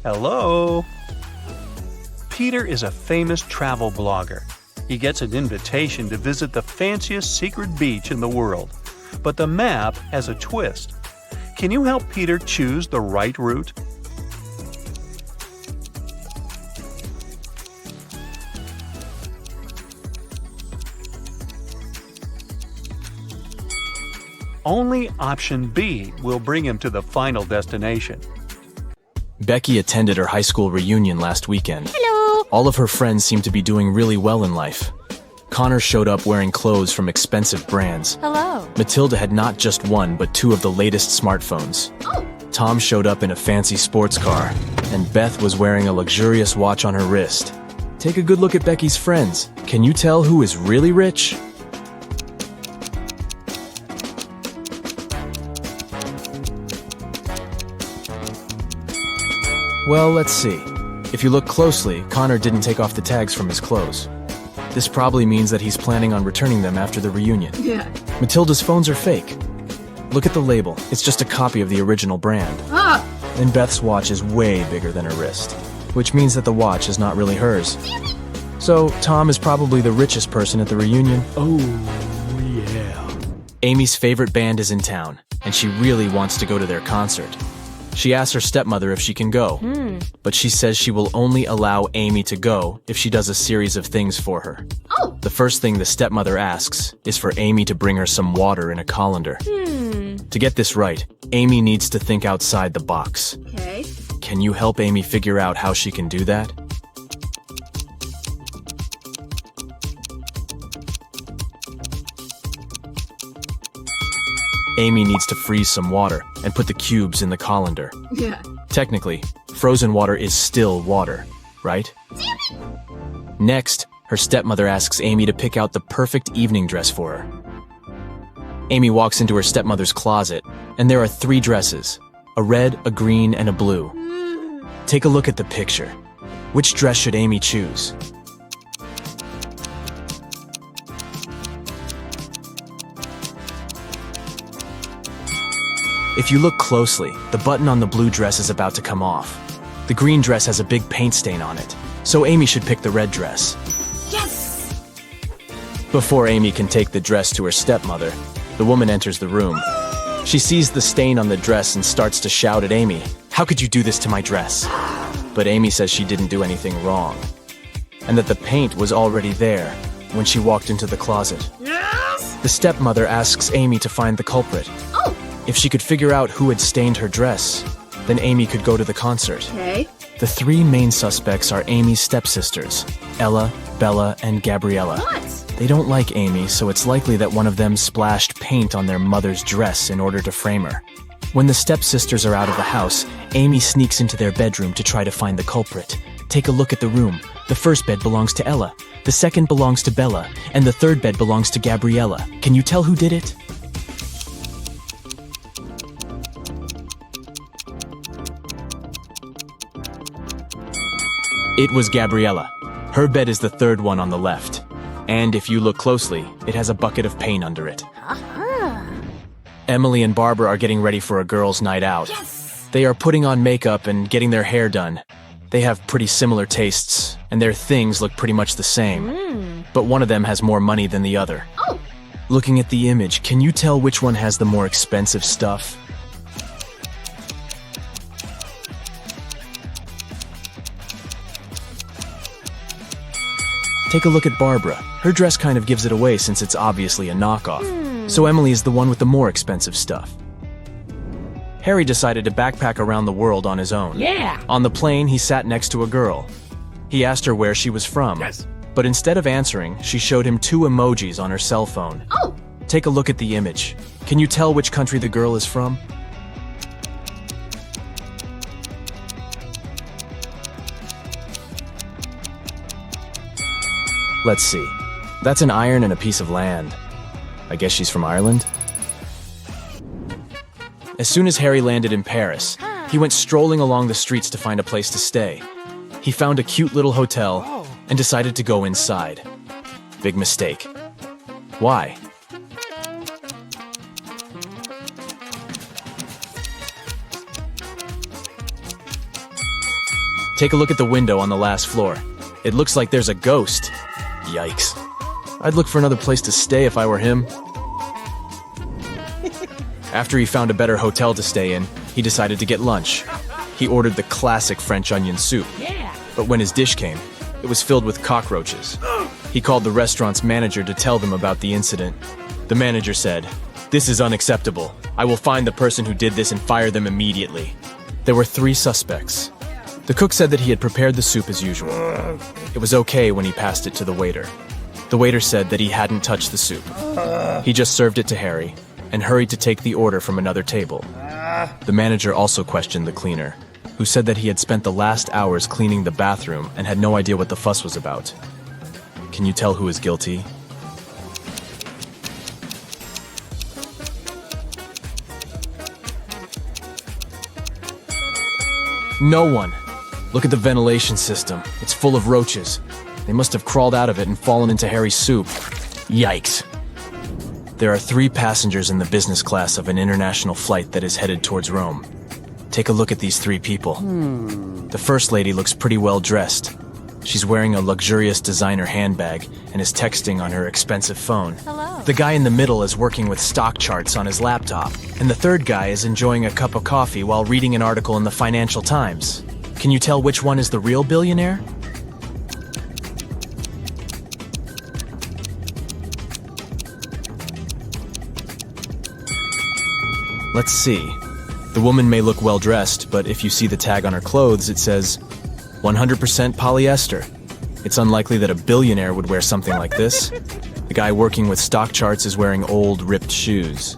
Hello? Peter is a famous travel blogger. He gets an invitation to visit the fanciest secret beach in the world. But the map has a twist. Can you help Peter choose the right route? Only option B will bring him to the final destination. Becky attended her high school reunion last weekend. Hello. All of her friends seemed to be doing really well in life. Connor showed up wearing clothes from expensive brands. Hello. Matilda had not just one, but two of the latest smartphones. Oh. Tom showed up in a fancy sports car, and Beth was wearing a luxurious watch on her wrist. Take a good look at Becky's friends. Can you tell who is really rich? Well, let's see. If you look closely, Connor didn't take off the tags from his clothes. This probably means that he's planning on returning them after the reunion. Yeah. Matilda's phones are fake. Look at the label. It's just a copy of the original brand. Ah. And Beth's watch is way bigger than her wrist, which means that the watch is not really hers. So, Tom is probably the richest person at the reunion. Oh, yeah. Amy's favorite band is in town, and she really wants to go to their concert. She asks her stepmother if she can go, but she says she will only allow Amy to go if she does a series of things for her. Oh. The first thing the stepmother asks is for Amy to bring her some water in a colander. To get this right, Amy needs to think outside the box. Okay. Can you help Amy figure out how she can do that? Amy needs to freeze some water and put the cubes in the colander. Yeah. Technically, frozen water is still water, right? Next, her stepmother asks Amy to pick out the perfect evening dress for her. Amy walks into her stepmother's closet, and there are 3 dresses: a red, a green, and a blue. Take a look at the picture. Which dress should Amy choose? If you look closely, the button on the blue dress is about to come off. The green dress has a big paint stain on it, so Amy should pick the red dress. Yes. Before Amy can take the dress to her stepmother, the woman enters the room. She sees the stain on the dress and starts to shout at Amy, "How could you do this to my dress?" But Amy says she didn't do anything wrong, and that the paint was already there when she walked into the closet. Yes. The stepmother asks Amy to find the culprit. Oh. If she could figure out who had stained her dress, then Amy could go to the concert. Okay. The 3 main suspects are Amy's stepsisters, Ella, Bella, and Gabriella. What? They don't like Amy, so it's likely that one of them splashed paint on their mother's dress in order to frame her. When the stepsisters are out of the house, Amy sneaks into their bedroom to try to find the culprit. Take a look at the room. The first bed belongs to Ella, the second belongs to Bella, and the third bed belongs to Gabriella. Can you tell who did it? It was Gabriella. Her bed is the third one on the left. And if you look closely, it has a bucket of paint under it. Emily and Barbara are getting ready for a girls' night out. Yes. They are putting on makeup and getting their hair done. They have pretty similar tastes, and their things look pretty much the same. But one of them has more money than the other. Oh. Looking at the image, can you tell which one has the more expensive stuff? Take a look at Barbara. Her dress kind of gives it away since it's obviously a knockoff. So Emily is the one with the more expensive stuff. Harry decided to backpack around the world on his own. Yeah. On the plane, he sat next to a girl. He asked her where she was from. Yes. But instead of answering, she showed him 2 emojis on her cell phone. Oh. Take a look at the image. Can you tell which country the girl is from? Let's see. That's an iron and a piece of land. I guess she's from Ireland? As soon as Harry landed in Paris, he went strolling along the streets to find a place to stay. He found a cute little hotel and decided to go inside. Big mistake. Why? Take a look at the window on the last floor. It looks like there's a ghost. Yikes. I'd look for another place to stay if I were him. After he found a better hotel to stay in, he decided to get lunch. He ordered the classic French onion soup. But when his dish came, it was filled with cockroaches. He called the restaurant's manager to tell them about the incident. The manager said, "This is unacceptable. I will find the person who did this and fire them immediately." There were 3 suspects. The cook said that he had prepared the soup as usual. It was okay when he passed it to the waiter. The waiter said that he hadn't touched the soup. He just served it to Harry and hurried to take the order from another table. The manager also questioned the cleaner, who said that he had spent the last hours cleaning the bathroom and had no idea what the fuss was about. Can you tell who is guilty? No one. Look at the ventilation system. It's full of roaches. They must have crawled out of it and fallen into Harry's soup. Yikes. There are 3 passengers in the business class of an international flight that is headed towards Rome. Take a look at these 3 people. The first lady looks pretty well dressed. She's wearing a luxurious designer handbag and is texting on her expensive phone. Hello. The guy in the middle is working with stock charts on his laptop, and the third guy is enjoying a cup of coffee while reading an article in the Financial Times. Can you tell which one is the real billionaire? Let's see. The woman may look well dressed, but if you see the tag on her clothes, it says 100% polyester. It's unlikely that a billionaire would wear something like this. The guy working with stock charts is wearing old, ripped shoes.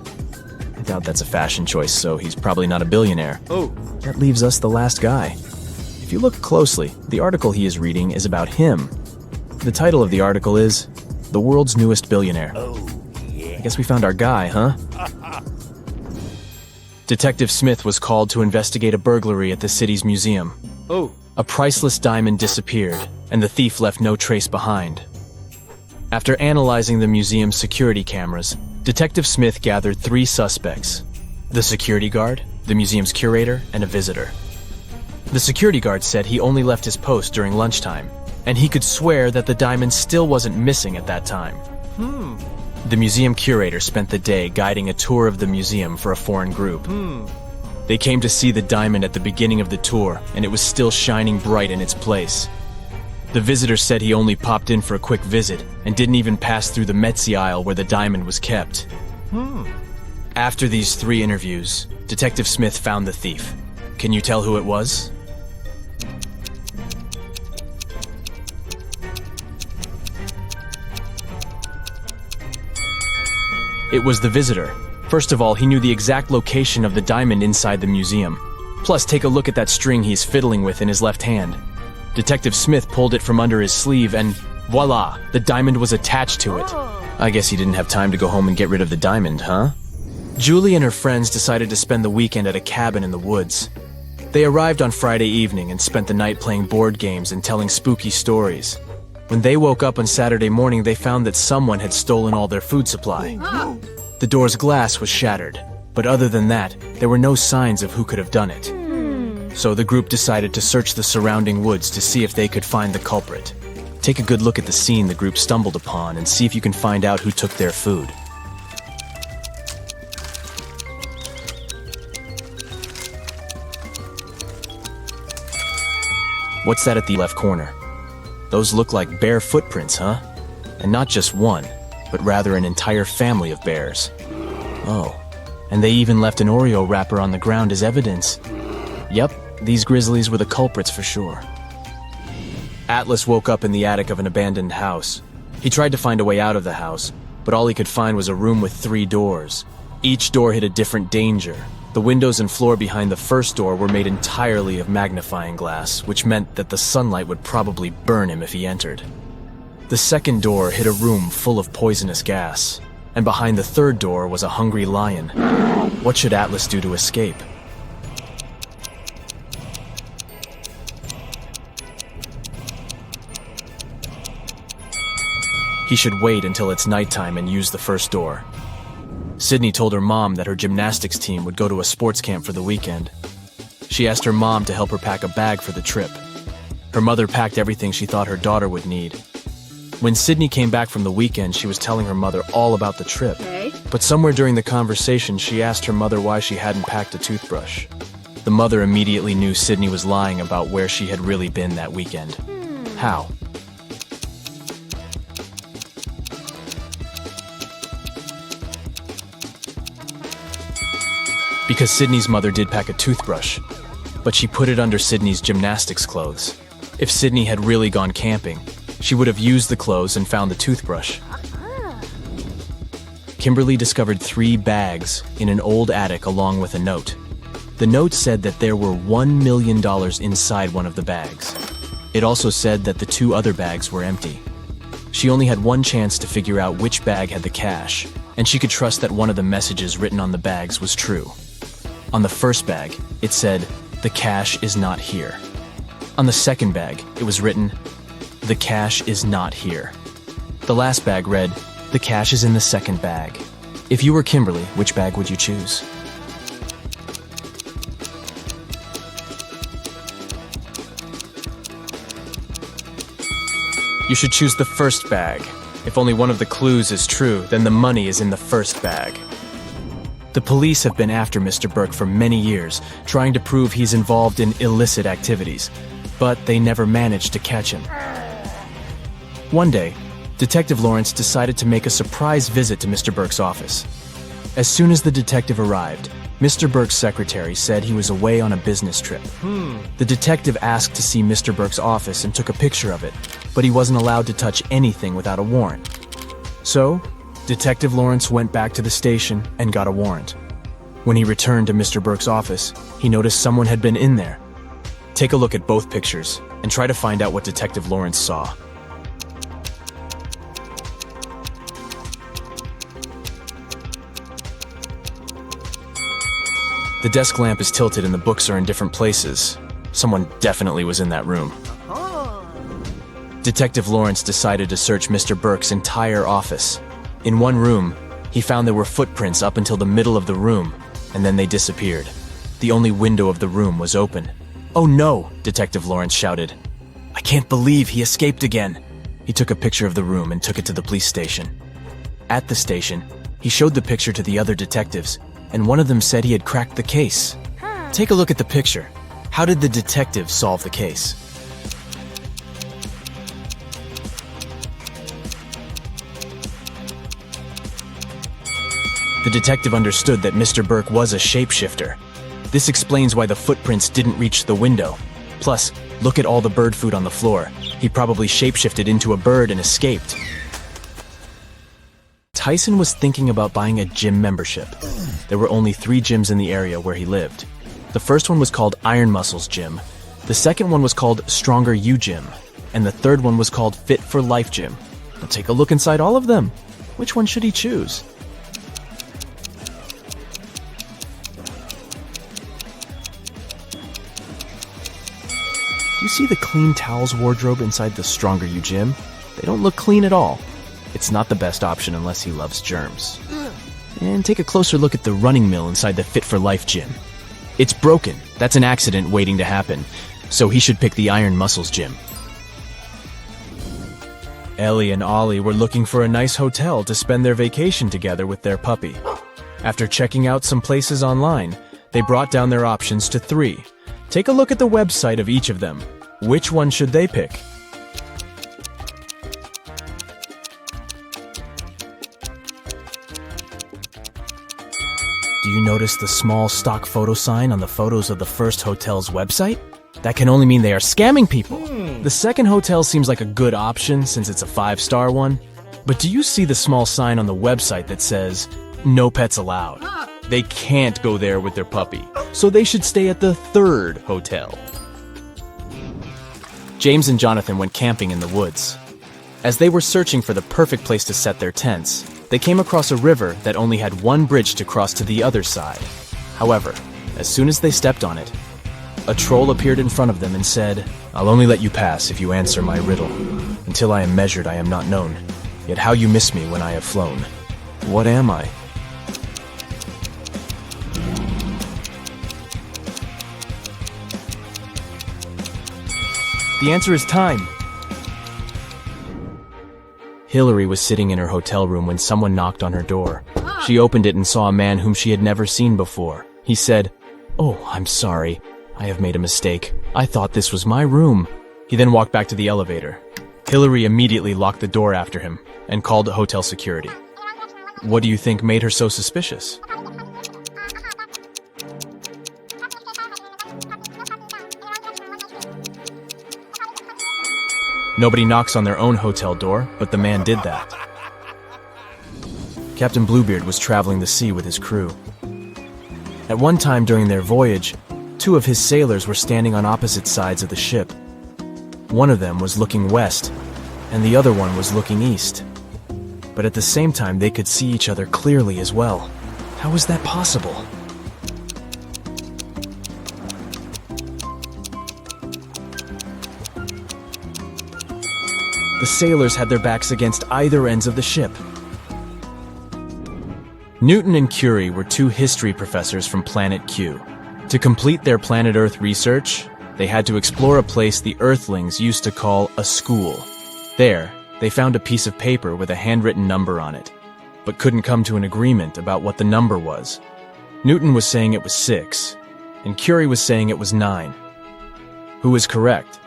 I doubt that's a fashion choice, so he's probably not a billionaire. Oh. That leaves us the last guy. If you look closely, the article he is reading is about him. The title of the article is The World's Newest Billionaire. Oh, yeah. I guess we found our guy, huh? Detective Smith was called to investigate a burglary at the city's museum. Oh. A priceless diamond disappeared, and the thief left no trace behind. After analyzing the museum's security cameras, Detective Smith gathered 3 suspects: the security guard, the museum's curator, and a visitor. The security guard said he only left his post during lunchtime, and he could swear that the diamond still wasn't missing at that time. The museum curator spent the day guiding a tour of the museum for a foreign group. They came to see the diamond at the beginning of the tour, and it was still shining bright in its place. The visitor said he only popped in for a quick visit and didn't even pass through the Metzi aisle where the diamond was kept. After these 3 interviews, Detective Smith found the thief. Can you tell who it was? It was the visitor. First of all, he knew the exact location of the diamond inside the museum. Plus, take a look at that string he's fiddling with in his left hand. Detective Smith pulled it from under his sleeve and voila, the diamond was attached to it. I guess he didn't have time to go home and get rid of the diamond, huh? Julie and her friends decided to spend the weekend at a cabin in the woods. They arrived on Friday evening and spent the night playing board games and telling spooky stories. When they woke up on Saturday morning, they found that someone had stolen all their food supply. The door's glass was shattered, but other than that, there were no signs of who could have done it. So the group decided to search the surrounding woods to see if they could find the culprit. Take a good look at the scene the group stumbled upon and see if you can find out who took their food. What's that at the left corner? Those look like bear footprints, huh? And not just one, but rather an entire family of bears. Oh, and they even left an Oreo wrapper on the ground as evidence. Yep, these grizzlies were the culprits for sure. Atlas woke up in the attic of an abandoned house. He tried to find a way out of the house, but all he could find was a room with 3 doors. Each door hid a different danger. The windows and floor behind the first door were made entirely of magnifying glass, which meant that the sunlight would probably burn him if he entered. The second door hid a room full of poisonous gas, and behind the third door was a hungry lion. What should Atlas do to escape? He should wait until it's nighttime and use the first door. Sydney told her mom that her gymnastics team would go to a sports camp for the weekend. She asked her mom to help her pack a bag for the trip. Her mother packed everything she thought her daughter would need. When Sydney came back from the weekend, she was telling her mother all about the trip. Okay. But somewhere during the conversation, she asked her mother why she hadn't packed a toothbrush. The mother immediately knew Sydney was lying about where she had really been that weekend. How? Because Sydney's mother did pack a toothbrush, but she put it under Sydney's gymnastics clothes. If Sydney had really gone camping, she would have used the clothes and found the toothbrush. Kimberly discovered 3 bags in an old attic along with a note. The note said that there were $1 million inside one of the bags. It also said that the 2 other bags were empty. She only had one chance to figure out which bag had the cash, and she could trust that one of the messages written on the bags was true. On the first bag, it said, "The cash is not here." On the second bag, it was written, "The cash is not here." The last bag read, "The cash is in the second bag." If you were Kimberly, which bag would you choose? You should choose the first bag. If only one of the clues is true, then the money is in the first bag. The police have been after Mr. Burke for many years, trying to prove he's involved in illicit activities, but they never managed to catch him. One day, Detective Lawrence decided to make a surprise visit to Mr. Burke's office. As soon as the detective arrived, Mr. Burke's secretary said he was away on a business trip. The detective asked to see Mr. Burke's office and took a picture of it, but he wasn't allowed to touch anything without a warrant. So, Detective Lawrence went back to the station and got a warrant. When he returned to Mr. Burke's office, he noticed someone had been in there. Take a look at both pictures and try to find out what Detective Lawrence saw. The desk lamp is tilted and the books are in different places. Someone definitely was in that room. Detective Lawrence decided to search Mr. Burke's entire office. In one room, he found there were footprints up until the middle of the room, and then they disappeared. The only window of the room was open. "Oh no!" Detective Lawrence shouted. "I can't believe he escaped again." He took a picture of the room and took it to the police station. At the station, he showed the picture to the other detectives, and one of them said he had cracked the case. Take a look at the picture. How did the detective solve the case? The detective understood that Mr. Burke was a shapeshifter. This explains why the footprints didn't reach the window. Plus, look at all the bird food on the floor. He probably shapeshifted into a bird and escaped. Tyson was thinking about buying a gym membership. There were only 3 gyms in the area where he lived. The first one was called Iron Muscles Gym. The second one was called Stronger You Gym. And the third one was called Fit for Life Gym. Now take a look inside all of them. Which one should he choose? Do you see the clean towels wardrobe inside the Stronger You Gym? They don't look clean at all. It's not the best option unless he loves germs. And take a closer look at the running mill inside the Fit for Life Gym. It's broken. That's an accident waiting to happen. So he should pick the Iron Muscles Gym. Ellie and Ollie were looking for a nice hotel to spend their vacation together with their puppy. After checking out some places online, they brought down their options to 3. Take a look at the website of each of them. Which one should they pick? Do you notice the small stock photo sign on the photos of the first hotel's website? That can only mean they are scamming people. The second hotel seems like a good option since it's a 5-star one. But do you see the small sign on the website that says, "No pets allowed"? They can't go there with their puppy, so they should stay at the 3rd hotel. James and Jonathan went camping in the woods. As they were searching for the perfect place to set their tents, they came across a river that only had one bridge to cross to the other side. However, as soon as they stepped on it, a troll appeared in front of them and said, "I'll only let you pass if you answer my riddle. Until I am measured, I am not known. Yet how you miss me when I have flown. What am I?" The answer is time. Hillary was sitting in her hotel room when someone knocked on her door. She opened it and saw a man whom she had never seen before. He said, "Oh, I'm sorry. I have made a mistake. I thought this was my room." He then walked back to the elevator. Hillary immediately locked the door after him and called hotel security. What do you think made her so suspicious? Nobody knocks on their own hotel door, but the man did that. Captain Bluebeard was traveling the sea with his crew. At one time during their voyage, 2 of his sailors were standing on opposite sides of the ship. One of them was looking west, and the other one was looking east. But at the same time, they could see each other clearly as well. How was that possible? The sailors had their backs against either ends of the ship. Newton and Curie were 2 history professors from Planet Q. To complete their planet Earth research, they had to explore a place the Earthlings used to call a school. There, they found a piece of paper with a handwritten number on it, but couldn't come to an agreement about what the number was. Newton was saying it was 6, and Curie was saying it was 9. Who was correct?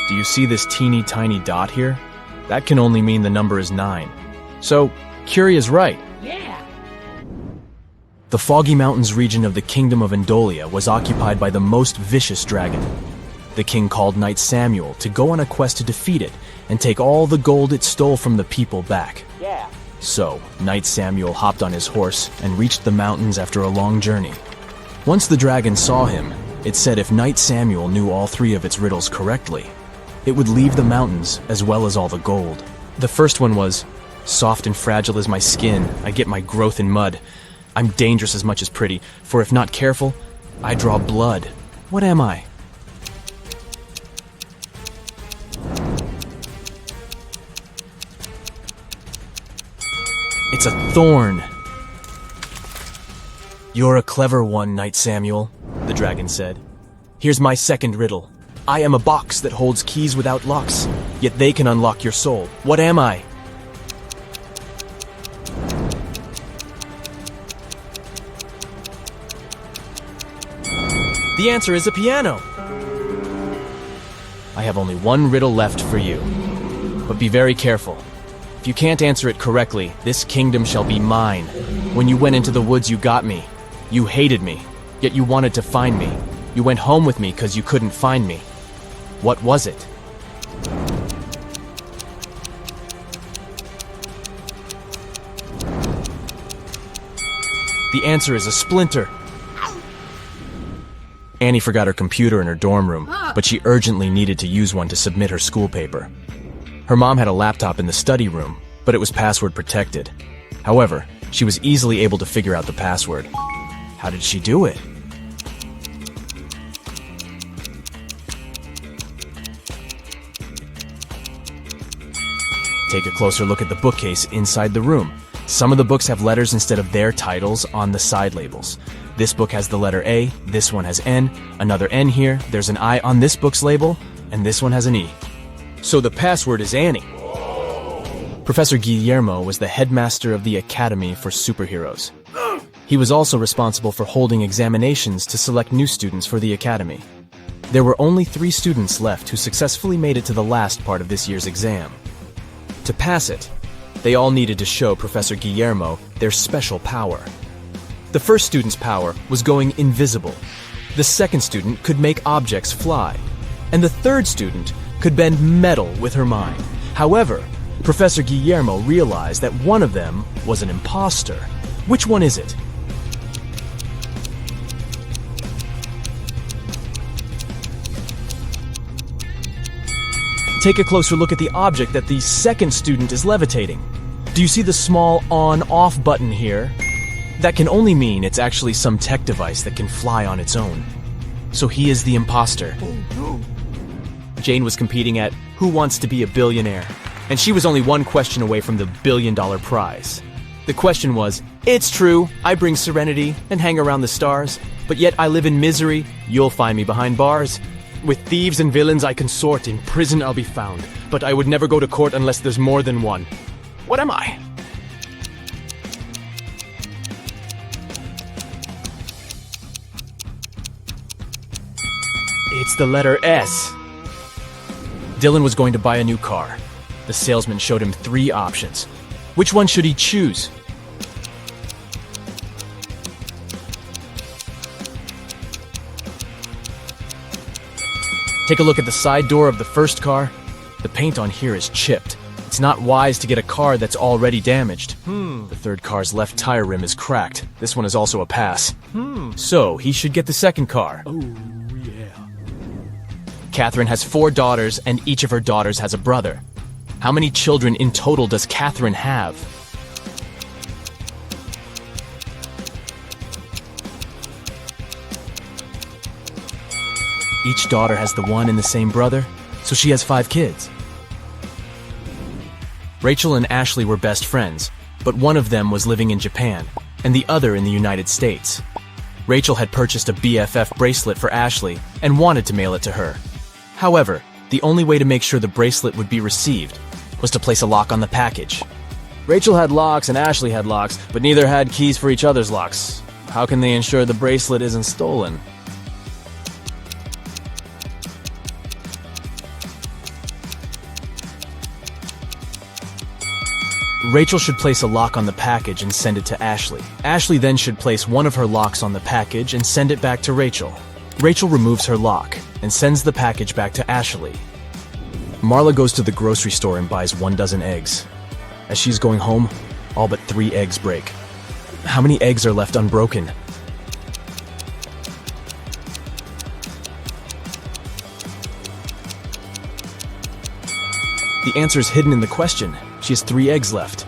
Do you see this teeny tiny dot here? That can only mean the number is 9. So, Curie is right. Yeah. The Foggy Mountains region of the Kingdom of Endolia was occupied by the most vicious dragon. The king called Knight Samuel to go on a quest to defeat it and take all the gold it stole from the people back. Yeah. So, Knight Samuel hopped on his horse and reached the mountains after a long journey. Once the dragon saw him, it said if Knight Samuel knew all 3 of its riddles correctly, it would leave the mountains as well as all the gold. The first one was, "Soft and fragile is my skin, I get my growth in mud. I'm dangerous as much as pretty, for if not careful, I draw blood. What am I?" It's a thorn. "You're a clever one, Knight Samuel," the dragon said. "Here's my second riddle. I am a box that holds keys without locks, yet they can unlock your soul. What am I?" The answer is a piano. I have only one riddle left for you, but be very careful. If you can't answer it correctly, this kingdom shall be mine. When you went into the woods, you got me. You hated me, yet you wanted to find me. You went home with me because you couldn't find me. What was it? The answer is a splinter. Annie forgot her computer in her dorm room, but she urgently needed to use one to submit her school paper. Her mom had a laptop in the study room, but it was password protected. However, she was easily able to figure out the password. How did she do it? Take a closer look at the bookcase inside the room. Some of the books have letters instead of their titles on the side labels. This book has the letter A, this one has N, another N here, there's an I on this book's label, and this one has an E. So the password is Annie. Professor Guillermo was the headmaster of the Academy for Superheroes. He was also responsible for holding examinations to select new students for the Academy. There were only 3 students left who successfully made it to the last part of this year's exam. To pass it, they all needed to show Professor Guillermo their special power. The first student's power was going invisible. The second student could make objects fly. And the third student could bend metal with her mind. However, Professor Guillermo realized that one of them was an imposter. Which one is it? Take a closer look at the object that the second student is levitating. Do you see the small on-off button here? That can only mean it's actually some tech device that can fly on its own. So he is the imposter. Jane was competing at Who Wants to Be a Billionaire? And she was only one question away from the $1 billion prize. The question was, It's true, I bring serenity and hang around the stars, but yet I live in misery. You'll find me behind bars. With thieves and villains I consort, in prison I'll be found, but I would never go to court unless there's more than one. What am I? It's the letter S. Dylan was going to buy a new car. The salesman showed him 3 options. Which one should he choose? Take a look at the side door of the first car. The paint on here is chipped. It's not wise to get a car that's already damaged. The third car's left tire rim is cracked. This one is also a pass. So he should get the second car. Catherine has 4 daughters, and each of her daughters has a brother. How many children in total does Catherine have? Each daughter has the one and the same brother, so she has 5 kids. Rachel and Ashley were best friends, but one of them was living in Japan, and the other in the United States. Rachel had purchased a BFF bracelet for Ashley and wanted to mail it to her. However, the only way to make sure the bracelet would be received was to place a lock on the package. Rachel had locks and Ashley had locks, but neither had keys for each other's locks. How can they ensure the bracelet isn't stolen? Rachel should place a lock on the package and send it to Ashley. Ashley then should place one of her locks on the package and send it back to Rachel. Rachel removes her lock and sends the package back to Ashley. Marla goes to the grocery store and buys 1 dozen eggs. As she's going home, all but 3 eggs break. How many eggs are left unbroken? The answer is hidden in the question. She has 3 eggs left.